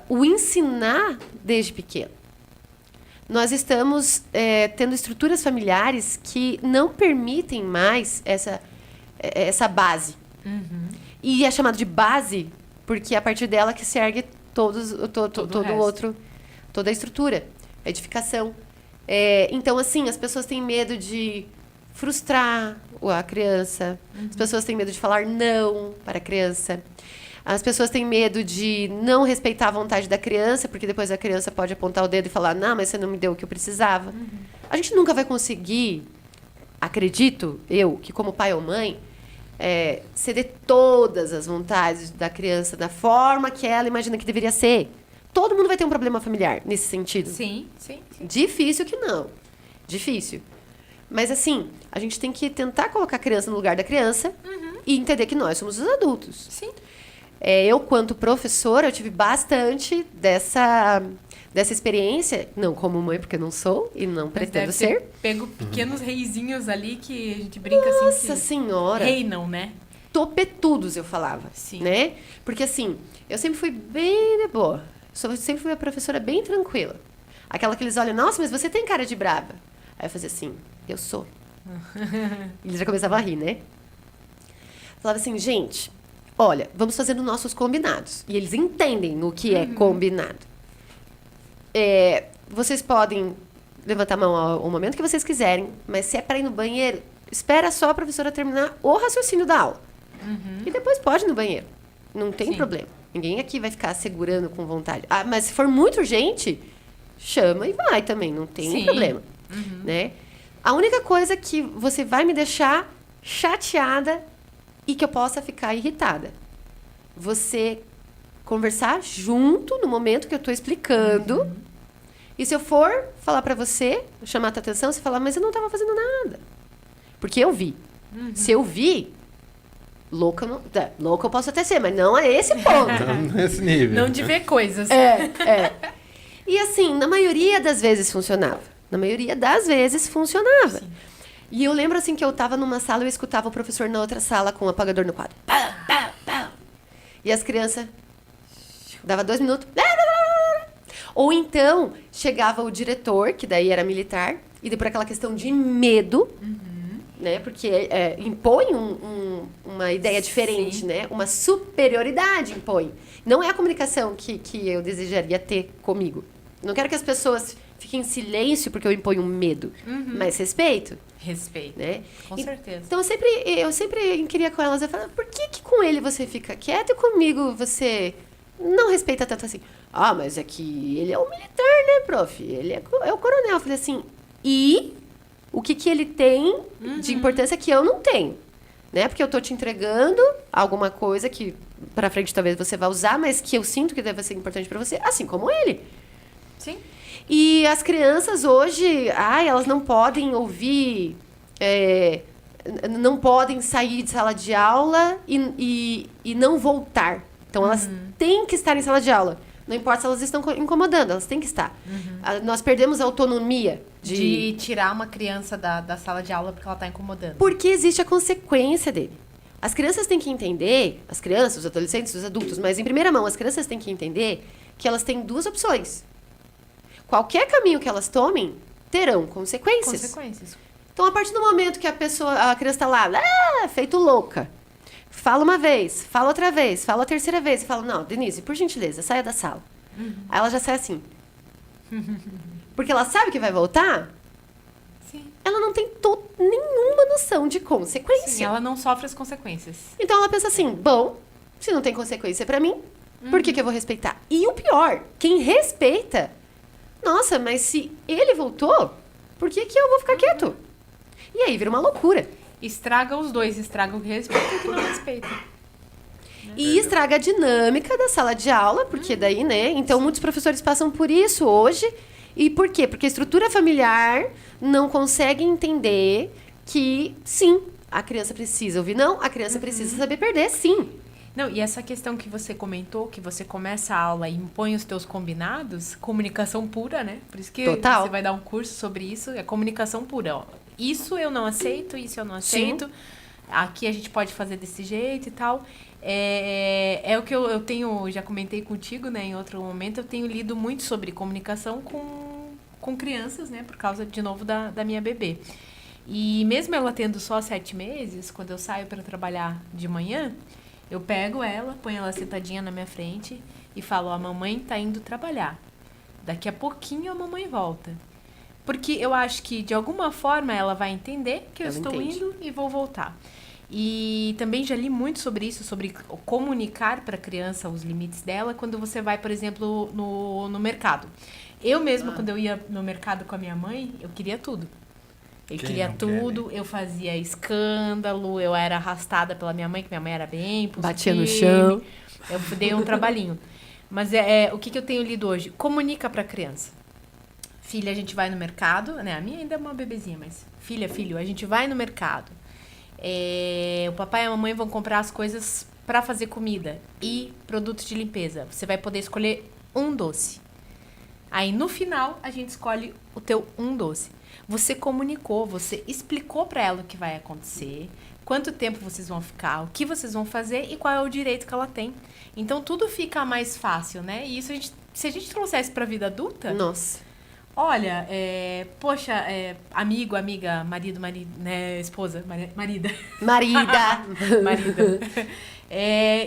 O ensinar desde pequeno. Nós estamos tendo estruturas familiares que não permitem mais essa base. E é chamado de base porque é a partir dela que se ergue todo o resto. outro, toda a estrutura, a edificação. Então, assim, as pessoas têm medo de frustrar a criança. As pessoas têm medo de falar não para a criança. As pessoas têm medo de não respeitar a vontade da criança, porque depois a criança pode apontar o dedo e falar, não, mas você não me deu o que eu precisava. A gente nunca vai conseguir, acredito eu, que como pai ou mãe, ceder todas as vontades da criança da forma que ela imagina que deveria ser. Todo mundo vai ter um problema familiar nesse sentido. Sim. Difícil que não. Difícil. Mas assim, a gente tem que tentar colocar a criança no lugar da criança e entender que nós somos os adultos. Sim. Eu, quanto professora, eu tive bastante dessa experiência. Não como mãe, porque eu não sou e não pretendo ser. Pego pequenos reizinhos ali que a gente brinca assim. Nossa Senhora! Reinam, né? Topetudos, eu falava. Sim. Né? Porque assim, eu sempre fui bem de boa. Sempre fui uma professora bem tranquila. Aquela que eles olham, nossa, mas você tem cara de braba. Aí eu fazia assim, eu sou. Eles já começavam a rir, né? Falava assim, gente, olha, vamos fazendo nossos combinados. E eles entendem o que é combinado. Vocês podem levantar a mão ao momento que vocês quiserem, mas se é para ir no banheiro, espera só a professora terminar o raciocínio da aula. E depois pode ir no banheiro. Não tem problema. Ninguém aqui vai ficar segurando com vontade. Ah, mas se for muito urgente, chama e vai também. Não tem problema. Né? A única coisa que você vai me deixar chateada e que eu possa ficar irritada. Você conversar junto no momento que eu estou explicando. E se eu for falar para você, chamar a tua atenção, você falar, mas eu não estava fazendo nada. Porque eu vi. Se eu vi, louca eu posso até ser, mas não a esse ponto. Não nesse nível. Não de ver coisas. E assim, na maioria das vezes funcionava. Na maioria das vezes funcionava. Sim. E eu lembro assim que eu estava numa sala e eu escutava o professor na outra sala com o apagador no quadro. Pá, pá, pá. E as crianças dava 2 minutos. Ou então chegava o diretor, que daí era militar, e por aquela questão de medo, né? Porque impõe uma ideia diferente, né? Uma superioridade impõe. Não é a comunicação que eu desejaria ter comigo. Não quero que as pessoas fiquem em silêncio porque eu imponho um medo, mas respeito. Respeito. Né? Com certeza. Então eu sempre queria com elas, eu falava, por que com ele você fica quieto e comigo você não respeita tanto assim? Ah, mas é que ele é um militar, né, prof? Ele é o coronel. Eu falei assim, e o que ele tem de importância que eu não tenho? Né? Porque eu tô te entregando alguma coisa que pra frente talvez você vá usar, mas que eu sinto que deve ser importante pra você, assim como ele. Sim. E as crianças hoje, elas não podem ouvir, não podem sair de sala de aula e não voltar. Então, elas têm que estar em sala de aula. Não importa se elas estão incomodando, elas têm que estar. Nós perdemos a autonomia de tirar uma criança da sala de aula porque ela está incomodando. Porque existe a consequência dele. As crianças têm que entender, as crianças, os adolescentes, os adultos, mas em primeira mão, as crianças têm que entender que elas têm 2 opções. Qualquer caminho que elas tomem, terão consequências. Então, a partir do momento que a criança está lá, feito louca, fala uma vez, fala outra vez, fala a terceira vez, e fala, não, Denise, por gentileza, saia da sala. Aí ela já sai assim. Porque ela sabe que vai voltar, ela não tem nenhuma noção de consequência. Sim, ela não sofre as consequências. Então ela pensa assim, bom, se não tem consequência pra mim, por que eu vou respeitar? E o pior, quem respeita, nossa, mas se ele voltou, por que eu vou ficar quieto? E aí vira uma loucura. Estraga os dois, estraga o que respeita e o que não respeita. E estraga a dinâmica da sala de aula, porque daí, né? Então, muitos professores passam por isso hoje. E por quê? Porque a estrutura familiar não consegue entender que, sim, a criança precisa ouvir. Não, a criança precisa saber perder, sim. Não, e essa questão que você comentou, que você começa a aula e impõe os teus combinados, comunicação pura, né? Por isso que Total. Você vai dar um curso sobre isso, é comunicação pura. Ó. Isso eu não aceito, isso eu não aceito. Sim. Aqui a gente pode fazer desse jeito e tal. É o que eu tenho, já comentei contigo, né, em outro momento, eu tenho lido muito sobre comunicação com crianças, né, por causa, de novo, da minha bebê. E mesmo ela tendo só 7 meses, quando eu saio para trabalhar de manhã, eu pego ela, ponho ela sentadinha na minha frente e falo, a mamãe tá indo trabalhar. Daqui a pouquinho a mamãe volta. Porque eu acho que, de alguma forma, ela vai entender que eu Ela estou entende. indo e vou voltar. E também já li muito sobre isso, sobre comunicar para a criança os limites dela quando você vai, por exemplo, no mercado. Eu mesma, quando eu ia no mercado com a minha mãe, eu queria tudo. Eu Quem queria não quer, tudo, eu fazia escândalo, eu era arrastada pela minha mãe, que minha mãe era bem impulsiva. Batia no chão. Eu dei um trabalhinho. Mas o que eu tenho lido hoje? Comunica pra criança. Filha, a gente vai no mercado, né? A minha ainda é uma bebezinha, mas filha, filho, a gente vai no mercado. O papai e a mamãe vão comprar as coisas pra fazer comida e produtos de limpeza. Você vai poder escolher um doce. Aí, no final, a gente escolhe o teu um doce. Você comunicou, você explicou pra ela o que vai acontecer, quanto tempo vocês vão ficar, o que vocês vão fazer e qual é o direito que ela tem. Então, tudo fica mais fácil, né? E isso, se a gente trouxesse pra vida adulta... Nossa. Olha, poxa, amigo, amiga, marido, né, esposa, marida. Marida. Marida.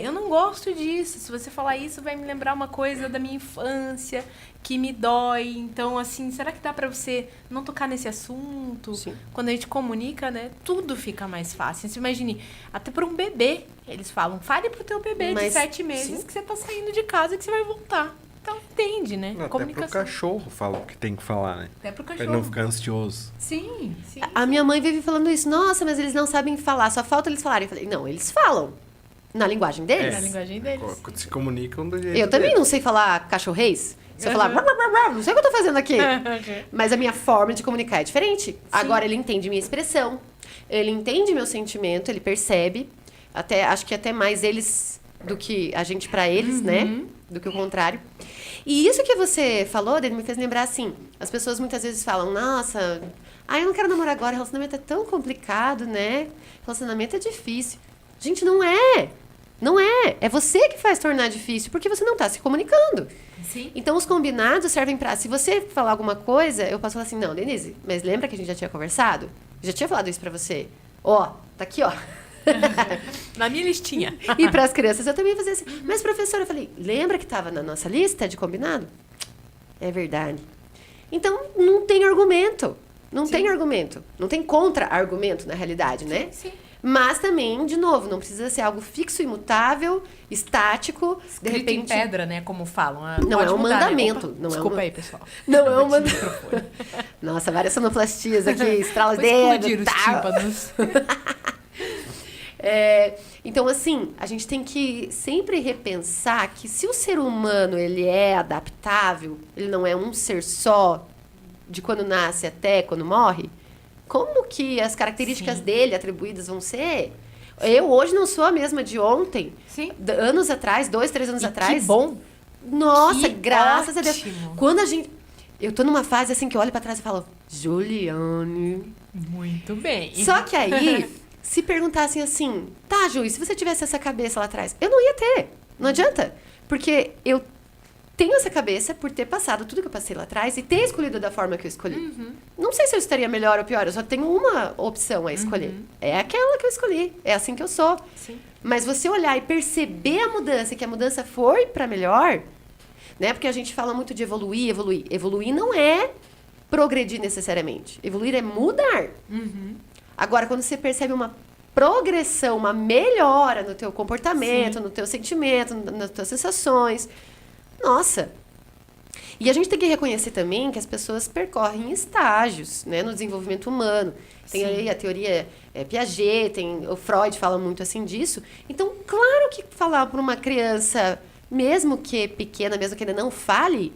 Eu não gosto disso. Se você falar isso, vai me lembrar uma coisa da minha infância que me dói. Então, assim, será que dá pra você não tocar nesse assunto? Sim. Quando a gente comunica, né, tudo fica mais fácil. Você imagine, até para um bebê, eles falam, fale pro teu bebê de Mas, 7 meses sim. que você tá saindo de casa e que você vai voltar. Então, entende, né? Até pro cachorro fala o que tem que falar, né? Até pro Pra cachorro. ele não ficar ansioso. Sim, sim. A minha mãe vive falando isso. Nossa, mas eles não sabem falar. Só falta eles falarem. Eu falei, não, eles falam. Na linguagem deles. Na linguagem deles. Se comunicam do jeito Eu também deles. não sei falar cachorrês. Se eu falar, Uhum. "Brr, brr, brr", não sei o que eu tô fazendo aqui. Mas a minha forma de comunicar é diferente. Agora ele entende minha expressão. Ele entende meu sentimento, ele percebe. Acho que até mais eles do que a gente pra eles, né? Do que o contrário. E isso que você falou, Dani, me fez lembrar assim. As pessoas muitas vezes falam, nossa, eu não quero namorar agora, relacionamento é tão complicado, né? Relacionamento é difícil. Gente, não é. Não é. É você que faz tornar difícil, porque você não tá se comunicando. Sim. Então, os combinados servem pra... Se você falar alguma coisa, eu posso falar assim, não, Denise, mas lembra que a gente já tinha conversado? Já tinha falado isso pra você. Ó, tá aqui, ó. Na minha listinha. E pras crianças eu também fazia assim. Mas, professora, eu falei, lembra que tava na nossa lista de combinado? É verdade. Então, não tem argumento. Não tem argumento. Não tem contra-argumento, na realidade, né? Sim. Mas também, de novo, não precisa ser algo fixo, imutável, estático. Escrito de repente, em pedra, né? Como falam. Não Pode é um mudar, né? mandamento, Opa, não é desculpa um- aí, pessoal. Não é um Bati no mandamento. microfone. Nossa, várias sonoplastias aqui, estralas Vou dedo. explodir os tal. tímpanos. Então, assim, a gente tem que sempre repensar que se o ser humano ele é adaptável, ele não é um ser só, de quando nasce até quando morre, como que as características Sim. dele atribuídas vão ser? Eu hoje não sou a mesma de ontem. Sim. Anos atrás, 2, 3 anos E atrás. que bom. Nossa, Que graças a Deus. ótimo. Quando a gente... Eu tô numa fase assim que eu olho pra trás e falo, Juliane. Muito bem. Só que aí, se perguntassem assim, tá, Ju, e se você tivesse essa cabeça lá atrás? Eu não ia ter. Não adianta. Porque eu tenho essa cabeça por ter passado tudo que eu passei lá atrás e ter escolhido da forma que eu escolhi. Não sei se eu estaria melhor ou pior, eu só tenho uma opção a escolher. É aquela que eu escolhi. É assim que eu sou. Sim. Mas você olhar e perceber a mudança, que a mudança foi pra melhor, né? Porque a gente fala muito de evoluir, evoluir. Evoluir não é progredir necessariamente. Evoluir é mudar. Agora, quando você percebe uma progressão, uma melhora no teu comportamento, no teu sentimento, nas tuas sensações, nossa. E a gente tem que reconhecer também que as pessoas percorrem estágios, né, no desenvolvimento humano. Tem Sim. aí a teoria Piaget, o Freud fala muito assim disso. Então, claro que falar para uma criança, mesmo que pequena, mesmo que ainda não fale,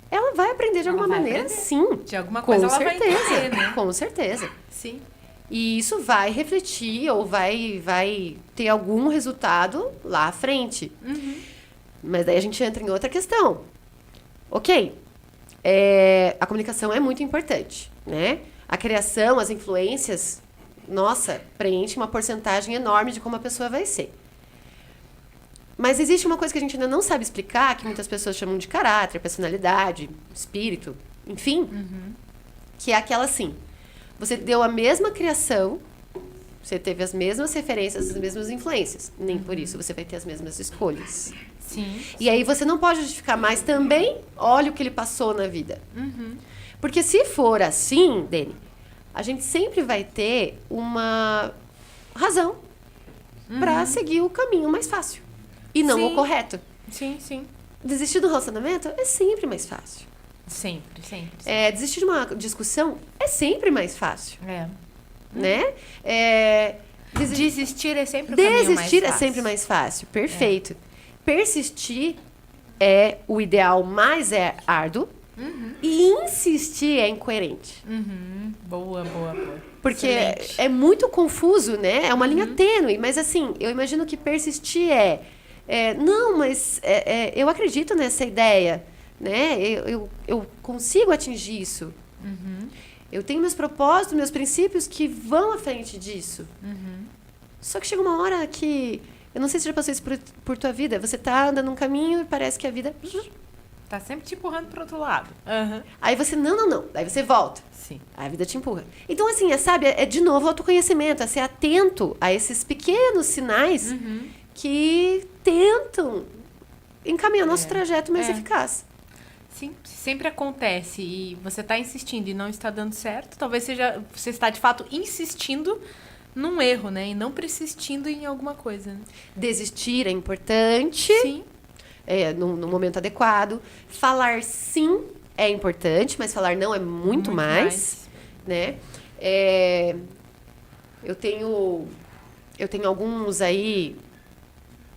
ela vai aprender de Ela alguma vai maneira, aprender. sim. De alguma Com coisa ela vai certeza, entender, né? com certeza. Sim. E isso vai refletir ou vai ter algum resultado lá à frente. Mas daí a gente entra em outra questão. Ok, a comunicação é muito importante, né? A criação, as influências, nossa, preenche uma porcentagem enorme de como a pessoa vai ser. Mas existe uma coisa que a gente ainda não sabe explicar, que muitas pessoas chamam de caráter, personalidade, espírito, enfim, que é aquela assim, você deu a mesma criação, você teve as mesmas referências, as mesmas influências, nem por isso você vai ter as mesmas escolhas. Sim. E aí você não pode justificar mais também, olha o que ele passou na vida. Porque se for assim, Dani, a gente sempre vai ter uma razão pra seguir o caminho mais fácil. E não Sim. o correto. Sim, sim. Desistir do relacionamento é sempre mais fácil. Sempre, sempre. Desistir de uma discussão é sempre mais fácil, É. né? Desistir é sempre o caminho mais Desistir é fácil. sempre mais fácil, perfeito. Persistir é o ideal, mas é árduo. E insistir é incoerente. Boa, boa, boa. Porque Excelente. é muito confuso, né? É uma linha tênue. Mas assim, eu imagino que persistir não, mas eu acredito nessa ideia, né? Eu consigo atingir isso. Eu tenho meus propósitos, meus princípios que vão à frente disso. Só que chega uma hora que... Eu não sei se já passou isso por tua vida. Você tá andando num caminho e parece que a vida... Tá sempre te empurrando pro outro lado. Aham. Aí você, não. Aí você volta. Sim. Aí a vida te empurra. Então, assim, sabe? É de novo autoconhecimento. É ser atento a esses pequenos sinais que tentam encaminhar nosso trajeto mais eficaz. Sim, se sempre acontece e você está insistindo e não está dando certo, talvez você está de fato insistindo num erro, né? E não persistindo em alguma coisa. Né? Desistir é importante. Sim. No momento adequado. Falar sim é importante, mas falar não é muito mais. Né? Eu tenho alguns aí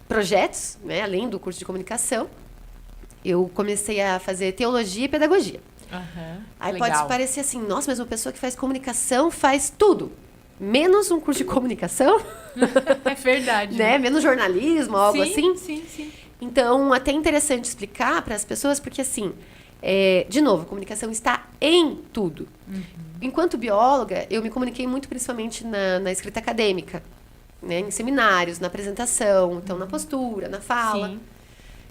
projetos, né? Além do curso de comunicação. Eu comecei a fazer teologia e pedagogia. Aí Legal. pode parecer assim, nossa, mas uma pessoa que faz comunicação faz tudo. Menos um curso de comunicação, É verdade. né? Menos jornalismo, algo assim. Sim. Então, até interessante explicar para as pessoas, porque assim, de novo, a comunicação está em tudo. Enquanto bióloga, eu me comuniquei muito principalmente na escrita acadêmica, né? Em seminários, na apresentação, então na postura, na fala. Sim.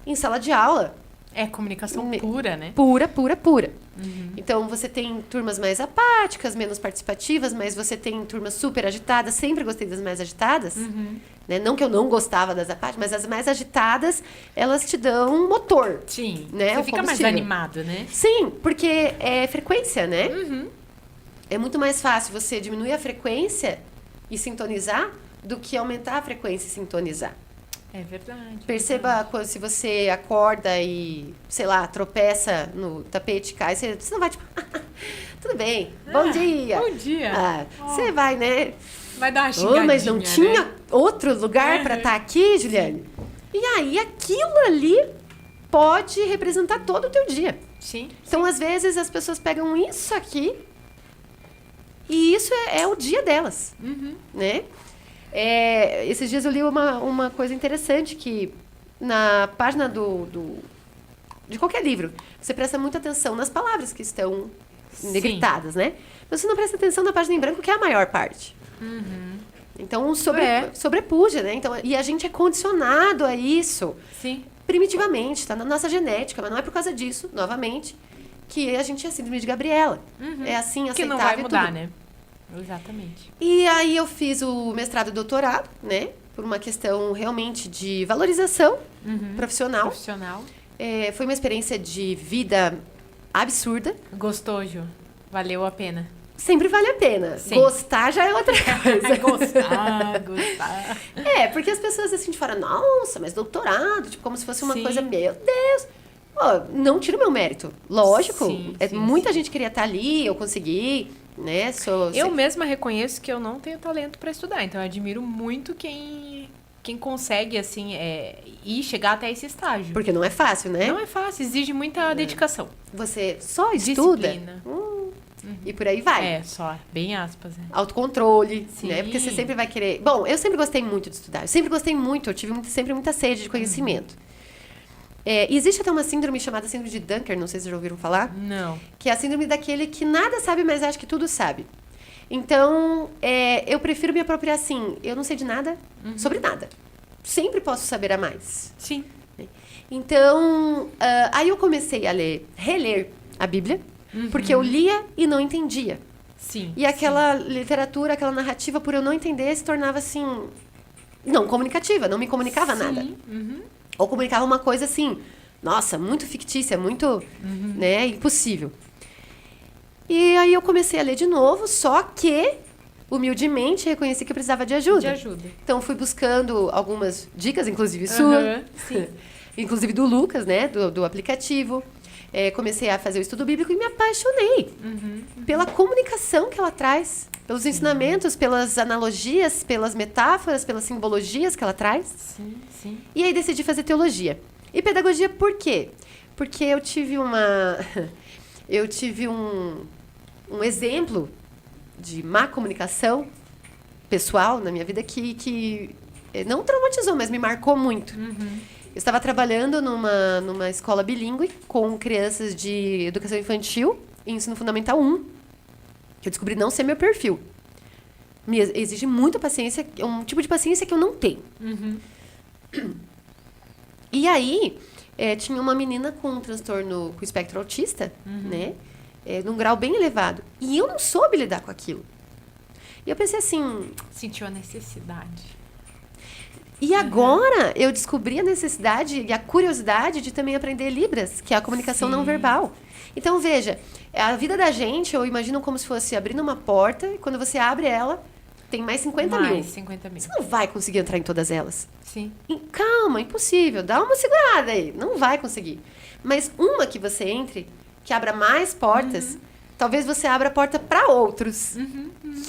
Em sala de aula, É comunicação pura, né? pura. Então, você tem turmas mais apáticas, menos participativas, mas você tem turmas super agitadas. Sempre gostei das mais agitadas. Né? Não que eu não gostava das apáticas, mas as mais agitadas, elas te dão um motor. Sim. Né? Você O fica mais combustível. animado, né? Sim, porque é frequência, né? É muito mais fácil você diminuir a frequência e sintonizar do que aumentar a frequência e sintonizar. É verdade. Perceba quando se você acorda e, sei lá, tropeça no tapete, cai, você não vai tipo, tudo bem, bom dia. Bom dia. Você vai, né? Vai dar uma xingadinha, Mas não tinha né? outro lugar para estar aqui, Juliane? E aí, aquilo ali pode representar todo o teu dia. Sim. Então, às vezes, as pessoas pegam isso aqui e isso é o dia delas, né? Esses dias eu li uma coisa interessante que na página de qualquer livro, você presta muita atenção nas palavras que estão negritadas, né? Mas você não presta atenção na página em branco, que é a maior parte. Então, sobrepuja, né? Então, e a gente é condicionado a isso Sim. primitivamente, está na nossa genética, mas não é por causa disso, novamente, que a gente é síndrome de Gabriela. É assim, Que aceitável não vai e mudar, tudo. né? Exatamente. E aí eu fiz o mestrado e doutorado, né? Por uma questão realmente de valorização profissional. Profissional. Foi uma experiência de vida absurda. Gostou, Ju? Valeu a pena. Sempre vale a pena. Sim. Gostar já é outra coisa. Gostar. Porque as pessoas assim de fora, nossa, mas doutorado, tipo, como se fosse uma Sim. coisa, meu Deus. Pô, não tira o meu mérito. Lógico. Sim, sim, muita sim. gente queria estar ali, eu consegui, né? Eu mesma reconheço que eu não tenho talento para estudar, então eu admiro muito quem consegue, assim, ir chegar até esse estágio. Porque não é fácil, né? Não é fácil, exige muita dedicação. Você só estuda Disciplina. e por aí vai. Só, bem aspas. Autocontrole, Sim. né? Porque você sempre vai querer... Bom, eu sempre gostei muito de estudar. Eu sempre gostei muito. Eu tive sempre muita sede de conhecimento. Existe até uma síndrome chamada síndrome de Dunker, não sei se vocês já ouviram falar. Não. Que é a síndrome daquele que nada sabe, mas acha que tudo sabe. Então, eu prefiro me apropriar assim. Eu não sei de nada sobre nada. Sempre posso saber a mais. Sim. Então, aí eu comecei a reler a Bíblia. Porque eu lia e não entendia. Sim. E aquela literatura, aquela narrativa, por eu não entender, se tornava assim... Não comunicativa, não me comunicava nada. Ou comunicava uma coisa assim... Nossa, muito fictícia, muito... né, impossível. E aí eu comecei a ler de novo, só que, humildemente, reconheci que eu precisava de ajuda. De ajuda. Então fui buscando algumas dicas, inclusive Aham, sua, sim. inclusive do Lucas, né, do aplicativo. Comecei a fazer o estudo bíblico e me apaixonei pela comunicação que ela traz, pelos ensinamentos, pelas analogias, pelas metáforas, pelas simbologias que ela traz. Sim, sim. E aí decidi fazer teologia. E pedagogia por quê? Porque eu tive um exemplo de má comunicação pessoal na minha vida que não traumatizou, mas me marcou muito. Eu estava trabalhando numa escola bilíngue com crianças de educação infantil e ensino fundamental 1, que eu descobri não ser meu perfil. Me exige muita paciência, é um tipo de paciência que eu não tenho. E aí, tinha uma menina com um transtorno com espectro autista, né? Num grau bem elevado. E eu não soube lidar com aquilo. E eu pensei assim... Sentiu a necessidade. E agora eu descobri a necessidade e a curiosidade de também aprender Libras, que é a comunicação não verbal. Então, veja, a vida da gente, eu imagino como se fosse abrindo uma porta, e quando você abre ela, tem mais 50 mil. Mais 50 mil. Você não vai conseguir entrar em todas elas. Sim. Calma, impossível. Dá uma segurada aí. Não vai conseguir. Mas uma que você entre, que abra mais portas, talvez você abra a porta para outros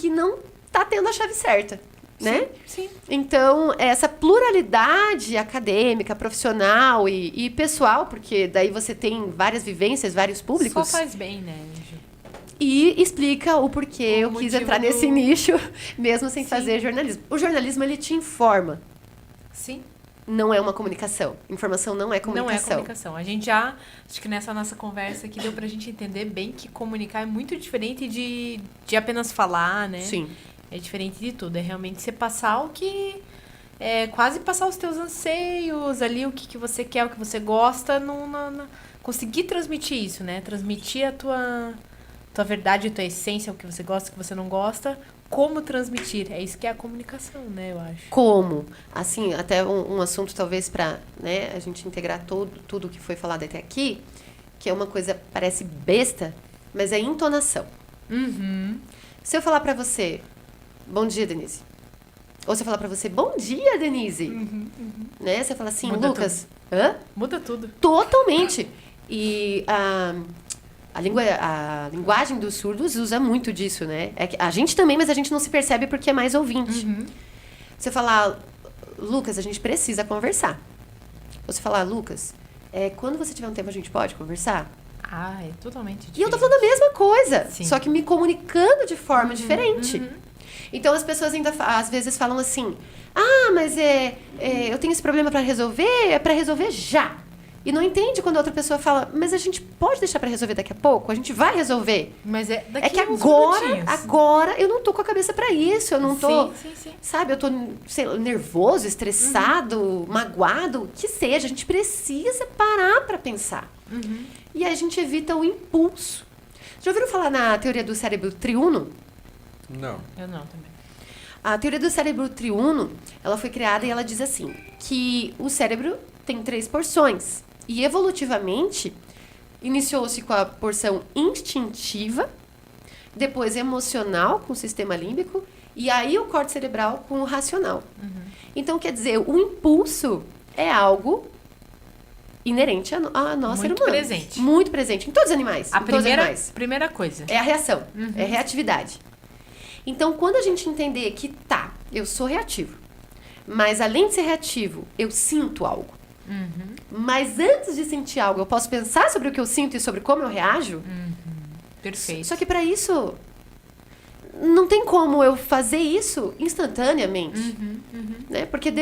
que não tá tendo a chave certa. Né? Sim. Então, essa pluralidade acadêmica, profissional e pessoal, porque daí você tem várias vivências, vários públicos. Só faz bem, né, Ju? E explica o porquê eu quis entrar nesse nicho, mesmo sem fazer jornalismo. O jornalismo, ele te informa. Sim. Não é uma comunicação. Informação não é comunicação. Não é comunicação. A gente já, acho que nessa nossa conversa aqui deu pra gente entender bem que comunicar é muito diferente de apenas falar, né? Sim. É diferente de tudo. É realmente você passar o que... quase passar os teus anseios ali, o que você quer, o que você gosta. Conseguir transmitir isso, né? Transmitir a tua verdade, a tua essência, o que você gosta, o que você não gosta. Como transmitir. É isso que é a comunicação, né? Eu acho. Como? Assim, até um assunto talvez para, né, a gente integrar tudo que foi falado até aqui, que é uma coisa, parece besta, mas é entonação. Se eu falar para você... Bom dia, Denise. Ou você falar pra você, bom dia, Denise. Né? Você fala assim, Muda Lucas. Hã? Muda tudo. Totalmente. E a linguagem dos surdos usa muito disso, né? A gente também, mas a gente não se percebe porque é mais ouvinte. Você falar, Lucas, a gente precisa conversar. Você falar, Lucas, quando você tiver um tempo a gente pode conversar? É totalmente diferente. E eu tô falando a mesma coisa, Sim. só que me comunicando de forma diferente. Então as pessoas ainda às vezes falam assim: mas eu tenho esse problema para resolver, é para resolver já. E não entende quando a outra pessoa fala: mas a gente pode deixar para resolver daqui a pouco? A gente vai resolver. Mas daqui É que a uns minutinhos. agora eu não tô com a cabeça para isso, eu não tô, Sim. sabe, eu tô nervoso, estressado, magoado, que seja, a gente precisa parar para pensar. E aí a gente evita o impulso. Já ouviram falar na teoria do cérebro triuno? Não. Eu não, também. A teoria do cérebro triuno, ela foi criada e ela diz assim, que o cérebro tem 3 porções. E evolutivamente, iniciou-se com a porção instintiva, depois emocional, com o sistema límbico, e aí o córtex cerebral com o racional. Então, quer dizer, o impulso é algo inerente a nós, ser Muito humano. presente. Muito presente, em todos os animais. A em todos os animais. primeira coisa. É a reação, é a reatividade. Então, quando a gente entender que eu sou reativo, mas além de ser reativo, eu sinto algo. Mas antes de sentir algo, eu posso pensar sobre o que eu sinto e sobre como eu reajo? Perfeito. Só que para isso, não tem como eu fazer isso instantaneamente. Né? Porque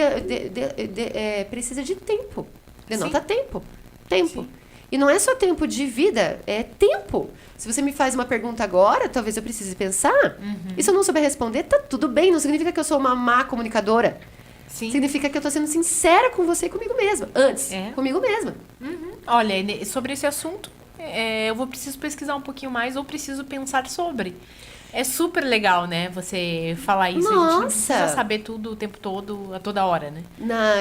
precisa de tempo. Denota tempo. Tempo. Sim. E não é só tempo de vida, é tempo. Se você me faz uma pergunta agora, talvez eu precise pensar. E se eu não souber responder, tá tudo bem. Não significa que eu sou uma má comunicadora. Sim. Significa que eu tô sendo sincera com você e comigo mesma. Antes, comigo mesma. Olha, sobre esse assunto, eu preciso pesquisar um pouquinho mais ou preciso pensar sobre. É super legal, né? Você falar isso. A gente não precisa saber tudo o tempo todo, a toda hora, né?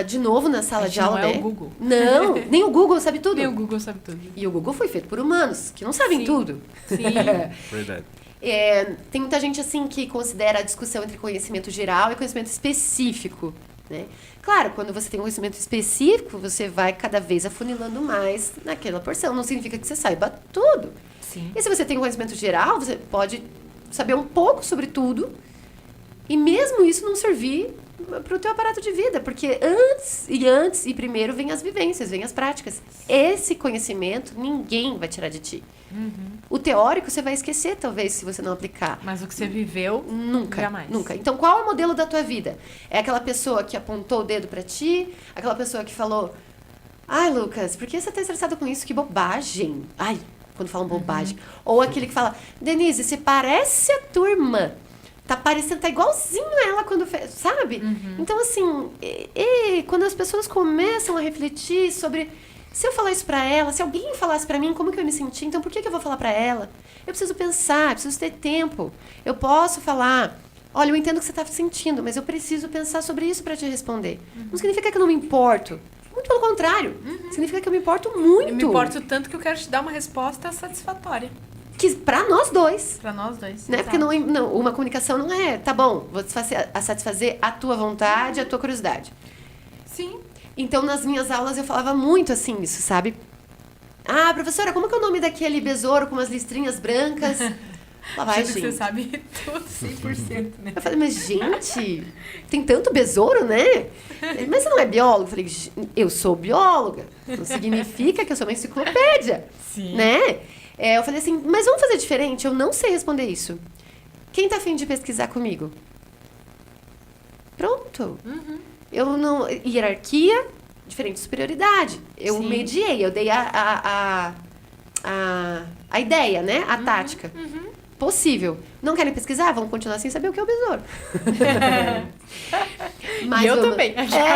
De novo, na sala de aula, não é né? o Google. Não, nem o Google sabe tudo. Nem o Google sabe tudo. E o Google foi feito por humanos, que não sabem Sim. tudo. Sim. Verdade. Tem muita gente, assim, que considera a discussão entre conhecimento geral e conhecimento específico, né? Claro, quando você tem um conhecimento específico, você vai cada vez afunilando mais naquela porção. Não significa que você saiba tudo. Sim. E se você tem um conhecimento geral, você pode saber um pouco sobre tudo e mesmo isso não servir para o teu aparato de vida, porque antes e primeiro vem as vivências, vem as práticas. Esse conhecimento ninguém vai tirar de ti. O teórico você vai esquecer, talvez, se você não aplicar. Mas o que você viveu, Nunca, jamais. nunca. Então, qual é o modelo da tua vida? É aquela pessoa que apontou o dedo pra ti? Aquela pessoa que falou, ai, Lucas, por que você tá estressado com isso? Que bobagem. Ai, quando falam bobagem. Ou aquele que fala, Denise, você parece a tua irmã. Tá parecendo, tá igualzinho ela quando fez, sabe? Então, assim, quando as pessoas começam a refletir sobre... Se eu falar isso pra ela, se alguém falasse pra mim, como que eu ia me sentir? Então, por que eu vou falar pra ela? Eu preciso pensar, eu preciso ter tempo. Eu posso falar, olha, eu entendo o que você tá sentindo, mas eu preciso pensar sobre isso pra te responder. Não significa que eu não me importo. Muito pelo contrário. Significa que eu me importo muito. Eu me importo tanto que eu quero te dar uma resposta satisfatória. Que pra nós dois. Pra nós dois. Né? Porque uma comunicação não é, tá bom, vou satisfazer a tua vontade, a tua curiosidade. Sim. Então, nas minhas aulas, eu falava muito assim isso, sabe? Ah, professora, como que é o nome daquele besouro com umas listrinhas brancas? Lá vai, gente. Você sabe tudo 100%, né? Eu falei, mas gente, tem tanto besouro, né? Ele, mas você não é biólogo? Eu falei, eu sou bióloga. Não significa que eu sou uma enciclopédia. Sim. Né? Eu falei assim, mas vamos fazer diferente? Eu não sei responder isso. Quem tá afim de pesquisar comigo? Pronto. Eu não... Hierarquia, diferente de superioridade. Eu Sim. mediei, eu dei a ideia, né? A tática. Possível. Não querem pesquisar? Vamos continuar sem saber o que é o besouro. E eu também.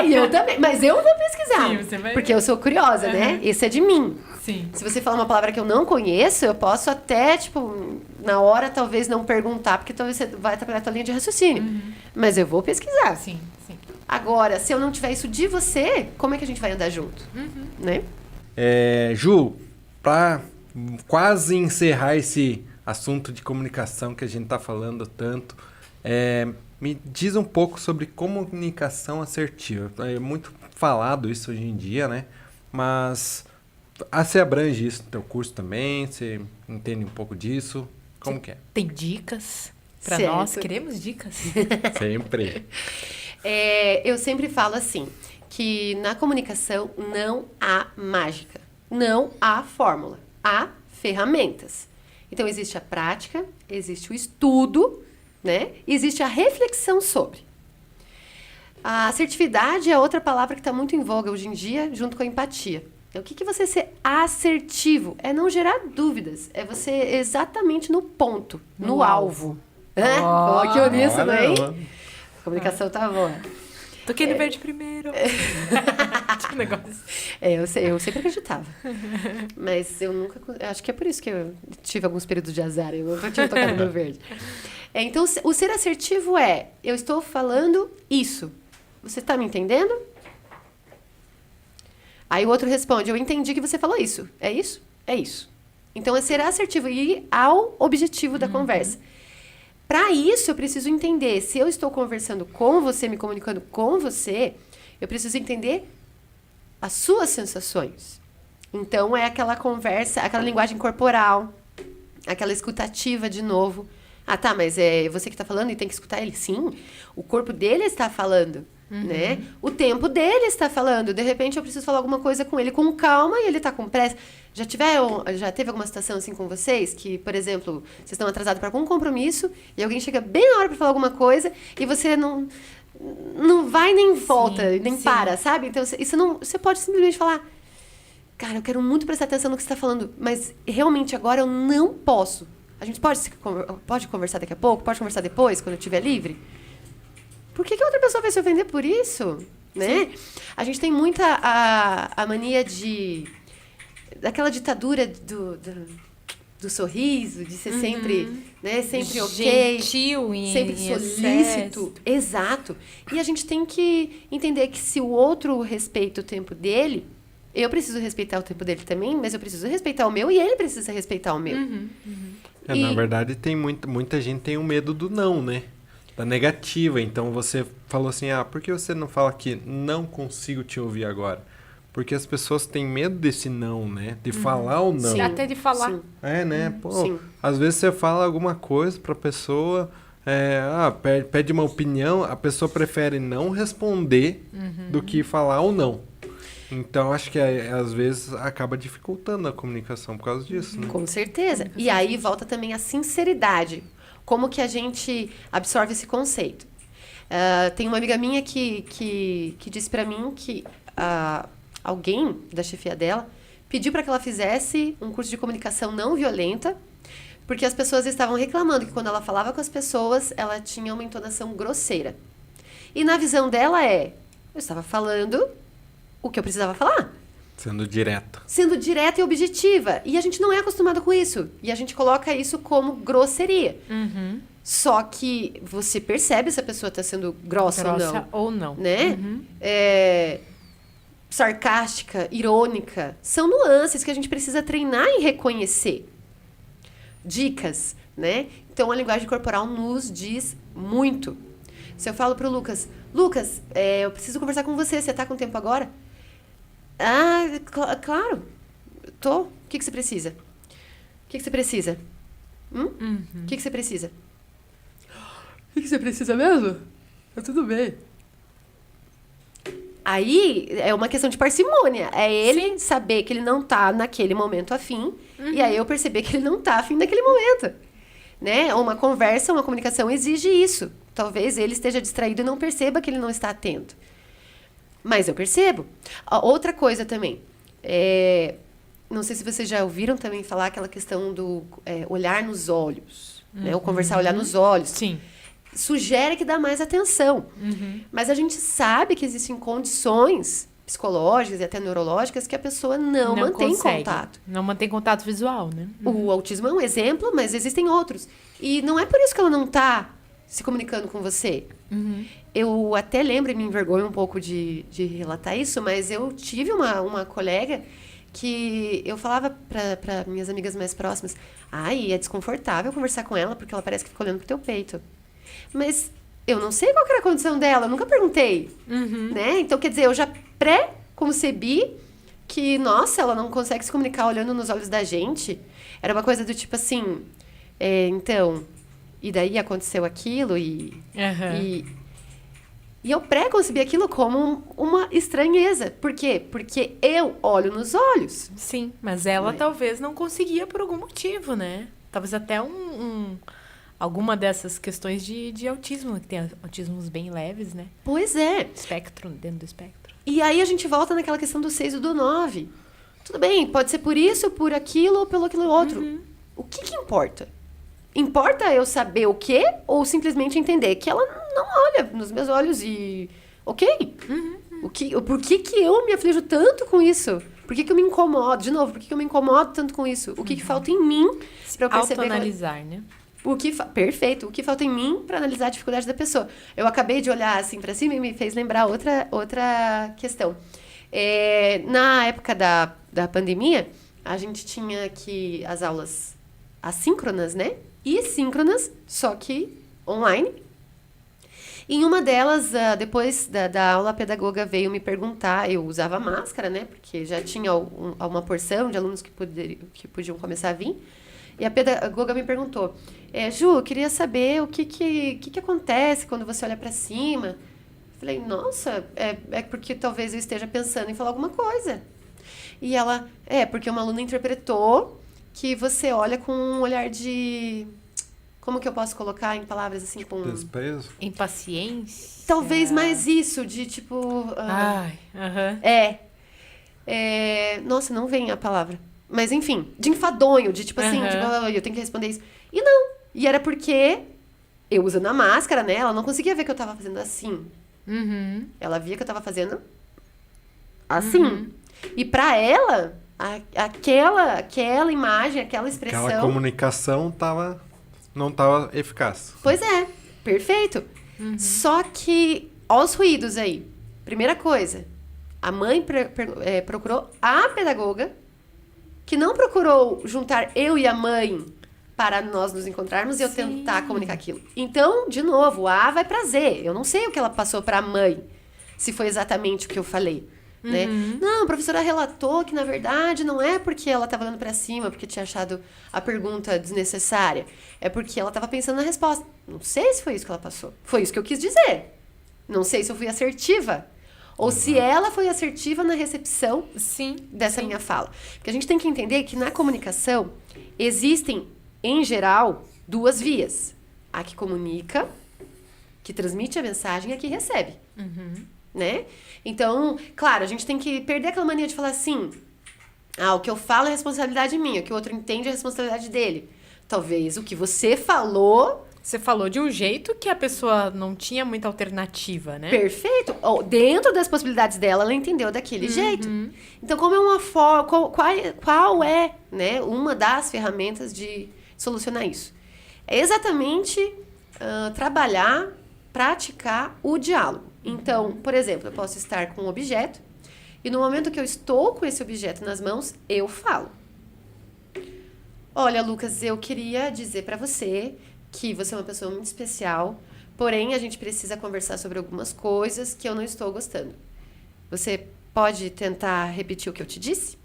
E eu também. Mas eu vou pesquisar. Sim, você vai... Porque eu sou curiosa, né? Isso é de mim. Sim. Se você falar uma palavra que eu não conheço, eu posso até, tipo, na hora talvez não perguntar, porque talvez você vai atrapalhar a tua linha de raciocínio. Mas eu vou pesquisar. Sim, sim. Agora, se eu não tiver isso de você, como é que a gente vai andar junto? Né? Ju, para quase encerrar esse assunto de comunicação que a gente está falando tanto, me diz um pouco sobre comunicação assertiva. É muito falado isso hoje em dia, né? Mas você abrange isso no teu curso também? Você entende um pouco disso? Como que é? Tem dicas para Certo. nós? Queremos dicas. Sempre. Eu sempre falo assim, que na comunicação não há mágica, não há fórmula, há ferramentas. Então, existe a prática, existe o estudo, né? Existe a reflexão sobre. A assertividade é outra palavra que está muito em voga hoje em dia, junto com a empatia. O que você ser assertivo? É não gerar dúvidas, é você exatamente no ponto, no alvo. Oh, que uníssono, olha, hein? olha. A comunicação tá boa. Toquei no verde primeiro. Tipo negócio. Eu sempre acreditava. Mas eu nunca... Acho que é por isso que eu tive alguns períodos de azar. Eu nunca tinha tocado no verde. Então, o ser assertivo eu estou falando isso. Você está me entendendo? Aí o outro responde, eu entendi que você falou isso. É isso? É isso. Então, é ser assertivo e ir ao objetivo da conversa. Para isso, eu preciso entender. Se eu estou conversando com você, me comunicando com você, eu preciso entender as suas sensações. Então, é aquela conversa, aquela linguagem corporal, aquela escutativa de novo. Ah, tá, mas é você que está falando e tem que escutar ele? Sim, o corpo dele está falando, né? O tempo dele está falando. De repente, eu preciso falar alguma coisa com ele com calma e ele está com pressa. Já teve alguma situação assim com vocês? Que, por exemplo, vocês estão atrasados para algum compromisso e alguém chega bem na hora para falar alguma coisa e você não vai nem volta, Sim, nem sim. para, sabe? Então, você pode simplesmente falar, cara, eu quero muito prestar atenção no que você está falando, mas realmente agora eu não posso. A gente pode conversar daqui a pouco? Pode conversar depois, quando eu estiver livre? Por que a outra pessoa vai se ofender por isso? Né? A gente tem muita a mania daquela ditadura do sorriso, de ser sempre, né, sempre ok. Gentil e Sempre solícito. Exato. E a gente tem que entender que se o outro respeita o tempo dele, eu preciso respeitar o tempo dele também, mas eu preciso respeitar o meu e ele precisa respeitar o meu. Na verdade, tem muita gente tem o medo do não, né? Da negativa. Então você falou assim, por que você não fala que não consigo te ouvir agora? Porque as pessoas têm medo desse não, né? De falar ou não. Sim. Até de falar. Sim. Né? Pô, Sim. às vezes você fala alguma coisa pra pessoa, pede uma opinião, a pessoa prefere não responder do que falar ou não. Então, acho que às vezes acaba dificultando a comunicação por causa disso, né? Com certeza. E aí volta também a sinceridade. Como que a gente absorve esse conceito? Tem uma amiga minha que disse pra mim que alguém da chefia dela pediu para que ela fizesse um curso de comunicação não violenta, porque as pessoas estavam reclamando que quando ela falava com as pessoas, ela tinha uma entonação grosseira. E na visão dela eu estava falando o que eu precisava falar. Sendo direta. Sendo direta e objetiva. E a gente não é acostumado com isso. E a gente coloca isso como grosseria. Só que você percebe se a pessoa está sendo grossa ou não. Né? Sarcástica, irônica. São nuances que a gente precisa treinar e reconhecer. Dicas, né? Então, a linguagem corporal nos diz muito. Se eu falo pro Lucas, eu preciso conversar com você, você tá com tempo agora? Claro, tô. O que você precisa? O que você precisa? O que você precisa? O que você precisa mesmo? Tá tudo bem. Aí é uma questão de parcimônia. É ele saber que ele não tá naquele momento afim. E aí eu perceber que ele não tá afim naquele momento. Né? Uma conversa, uma comunicação exige isso. Talvez ele esteja distraído e não perceba que ele não está atento. Mas eu percebo. Outra coisa também. Não sei se vocês já ouviram também falar aquela questão do olhar nos olhos. Né? O conversar, olhar nos olhos. Sim. Sugere que dá mais atenção. Mas a gente sabe que existem condições psicológicas e até neurológicas que a pessoa não mantém contato. Não mantém contato visual, né? O autismo é um exemplo, mas existem outros. E não é por isso que ela não está se comunicando com você. Eu até lembro e me envergonho um pouco de relatar isso, mas eu tive uma colega que eu falava para minhas amigas mais próximas, é desconfortável conversar com ela porque ela parece que fica olhando pro teu peito. Mas eu não sei qual que era a condição dela, eu nunca perguntei. Né? Então, quer dizer, eu já pré-concebi que, nossa, ela não consegue se comunicar olhando nos olhos da gente. Era uma coisa do tipo assim, então, e daí aconteceu aquilo e eu pré-concebi aquilo como uma estranheza. Por quê? Porque eu olho nos olhos. Sim, mas ela talvez não conseguia por algum motivo, né? Talvez até alguma dessas questões de autismo, que tem autismos bem leves, né? Pois é. Espectro, dentro do espectro. E aí a gente volta naquela questão do 6 e do 9. Tudo bem, pode ser por isso, por aquilo ou pelo aquilo outro. O que importa? Importa eu saber o quê ou simplesmente entender que ela não olha nos meus olhos e... Ok. Por que eu me aflijo tanto com isso? Por que eu me incomodo? De novo, por que eu me incomodo tanto com isso? O que falta em mim para eu perceber... Autoanalisar, né? Perfeito. O que falta em mim para analisar a dificuldade da pessoa. Eu acabei de olhar assim para cima e me fez lembrar outra questão. Na época da pandemia, a gente tinha aqui as aulas assíncronas, né? E síncronas, só que online. Em uma delas, depois da aula, a pedagoga veio me perguntar, eu usava máscara, né? Porque já tinha uma porção de alunos que podiam começar a vir. E a pedagoga me perguntou, Ju, eu queria saber o que acontece quando você olha para cima. Falei, nossa, é porque talvez eu esteja pensando em falar alguma coisa. E ela, porque uma aluna interpretou que você olha com um olhar de... Como que eu posso colocar em palavras assim com... Desprezo? Impaciência? Talvez mais isso, de tipo... Nossa, não vem a palavra. Mas enfim, de enfadonho, de tipo assim, eu tenho que responder isso. E não. E era porque eu usando a máscara, né? Ela não conseguia ver que eu tava fazendo assim. Ela via que eu tava fazendo assim. E pra ela, aquela imagem, aquela expressão... Aquela comunicação não estava eficaz. Pois é, perfeito. Só que, ó os ruídos aí. Primeira coisa, a mãe procurou a pedagoga, que não procurou juntar eu e a mãe para nós nos encontrarmos e eu tentar comunicar aquilo. Então, de novo, o A vai pra Z. Eu não sei o que ela passou pra mãe, se foi exatamente o que eu falei. Né? Não, a professora relatou que, na verdade, não é porque ela estava olhando para cima, porque tinha achado a pergunta desnecessária. É porque ela estava pensando na resposta. Não sei se foi isso que ela passou. Foi isso que eu quis dizer. Não sei se eu fui assertiva. Ou se ela foi assertiva na recepção dessa minha fala. Porque a gente tem que entender que na comunicação existem, em geral, 2 vias. A que comunica, que transmite a mensagem, e a que recebe. Né? Então, claro, a gente tem que perder aquela mania de falar assim, o que eu falo é responsabilidade minha, o que o outro entende é responsabilidade dele. Talvez o que você falou... Você falou de um jeito que a pessoa não tinha muita alternativa, né? Perfeito. Dentro das possibilidades dela, ela entendeu daquele jeito. Então, como é uma forma... Qual é, né, uma das ferramentas de solucionar isso? É exatamente trabalhar, praticar o diálogo. Então, por exemplo, eu posso estar com um objeto e no momento que eu estou com esse objeto nas mãos, eu falo. Olha, Lucas, eu queria dizer pra você que você é uma pessoa muito especial, porém a gente precisa conversar sobre algumas coisas que eu não estou gostando. Você pode tentar repetir o que eu te disse?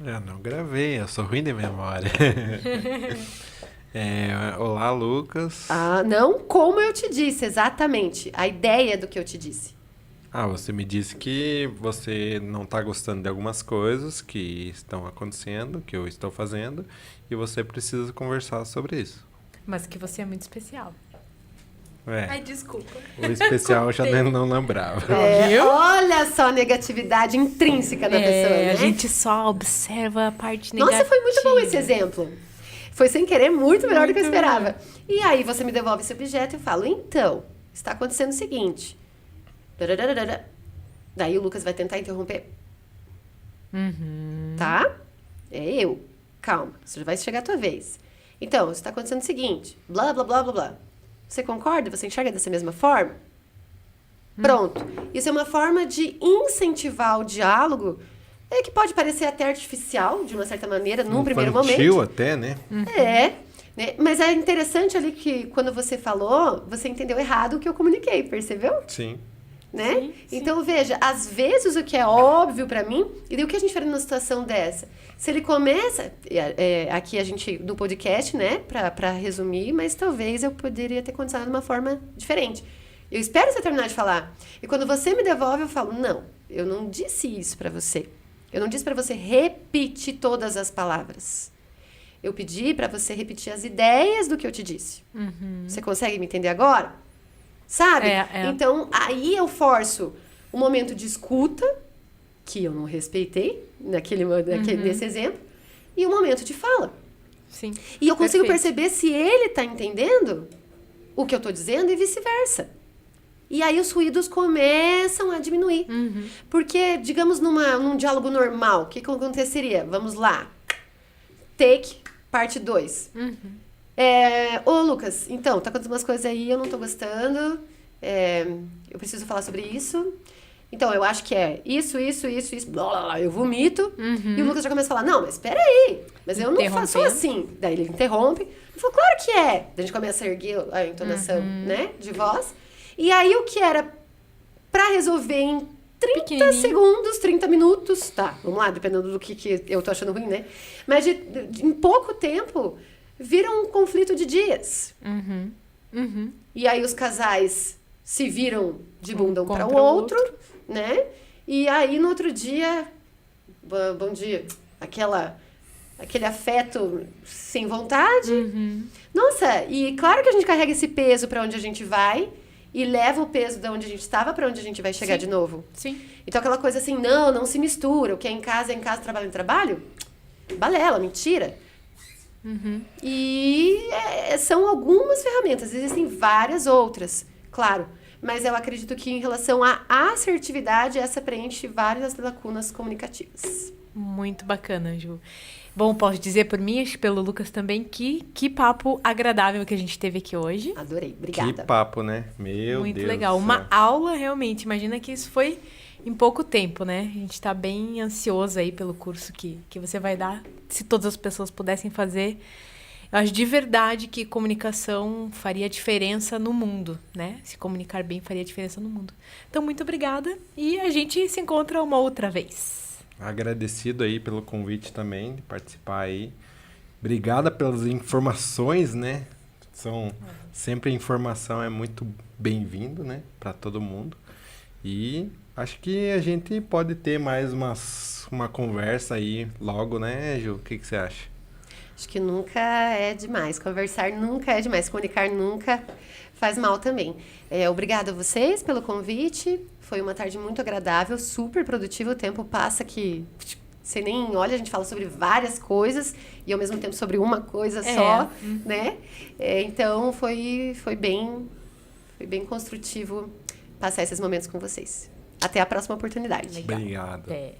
Eu não gravei, eu sou ruim de memória. Olá, Lucas. Não como eu te disse, exatamente. A ideia do que eu te disse. Você me disse que você não está gostando de algumas coisas que estão acontecendo, que eu estou fazendo, e você precisa conversar sobre isso. Mas que você é muito especial. Ai, desculpa. O especial eu já não lembrava. Olha só a negatividade intrínseca da pessoa, né? A gente só observa a parte negativa. Nossa, foi muito bom esse exemplo. Foi sem querer muito melhor do que eu esperava. E aí você me devolve esse objeto e eu falo, então, está acontecendo o seguinte. Daí o Lucas vai tentar interromper. Tá? É eu. Calma, você já vai chegar a tua vez. Então, está acontecendo o seguinte. Blá, blá, blá, blá, blá. Você concorda? Você enxerga dessa mesma forma? Pronto. Isso é uma forma de incentivar o diálogo, que pode parecer até artificial, de uma certa maneira, num primeiro momento. Infantil até, né? Né? Mas é interessante ali que, quando você falou, você entendeu errado o que eu comuniquei, percebeu? Sim. Né? Sim. Então, veja, às vezes o que é óbvio pra mim, e daí o que a gente faria numa situação dessa? Se ele começa, aqui a gente, do podcast, né, pra resumir, mas talvez eu poderia ter condicionado de uma forma diferente. Eu espero você terminar de falar. E quando você me devolve, eu falo, não, eu não disse isso pra você. Eu não disse pra você repetir todas as palavras. Eu pedi pra você repetir as ideias do que eu te disse. Você consegue me entender agora? Sabe? Então, aí eu forço um momento de escuta, que eu não respeitei, nesse exemplo, e um momento de fala. Sim. E eu consigo perceber se ele está entendendo o que eu estou dizendo e vice-versa. E aí os ruídos começam a diminuir. Porque, digamos, num diálogo normal, o que aconteceria? Vamos lá. Take, parte 2. Ô, Lucas, então, tá acontecendo umas coisas aí, eu não tô gostando. Eu preciso falar sobre isso. Então, eu acho que é isso, blá, blá, blá, eu vomito. E o Lucas já começa a falar, não, mas peraí, mas eu não faço assim. Daí ele interrompe. Eu falo, claro que é. Daí a gente começa a erguer a entonação, né, de voz. E aí, o que era pra resolver em 30 segundos, 30 minutos, tá, vamos lá, dependendo do que eu tô achando ruim, né? Mas em pouco tempo, vira um conflito de dias. E aí os casais se viram de bunda um para o outro, né? E aí no outro dia, bom dia, aquele afeto sem vontade. Nossa, e claro que a gente carrega esse peso para onde a gente vai e leva o peso de onde a gente estava para onde a gente vai chegar de novo. Sim. Então aquela coisa assim, não se mistura, o que é em casa, trabalho em trabalho. Balela, mentira. E são algumas ferramentas, existem várias outras, claro. mas eu acredito que em relação à assertividade, essa preenche várias lacunas comunicativas. Muito bacana, Ju. Bom, posso dizer por mim, acho que pelo Lucas também, que papo agradável que a gente teve aqui hoje. Adorei, obrigada. Que papo, né? Meu Muito Deus legal. do Uma céu. aula, realmente. Imagina que isso foi em pouco tempo, né? A gente tá bem ansioso aí pelo curso que você vai dar. Se todas as pessoas pudessem fazer. Eu acho de verdade que comunicação faria diferença no mundo, né? Se comunicar bem faria diferença no mundo. Então, muito obrigada. E a gente se encontra uma outra vez. Agradecido aí pelo convite também, de participar aí. Obrigada pelas informações, né? Sempre informação é muito bem-vindo, né? Para todo mundo. E acho que a gente pode ter mais uma conversa aí logo, né, Ju? O que você acha? Acho que nunca é demais. Conversar nunca é demais. Comunicar nunca faz mal também. Obrigada a vocês pelo convite. Foi uma tarde muito agradável, super produtiva. O tempo passa que você nem olha, a gente fala sobre várias coisas e ao mesmo tempo sobre uma coisa só, né? Então foi bem construtivo passar esses momentos com vocês. Até a próxima oportunidade. Obrigado. Até.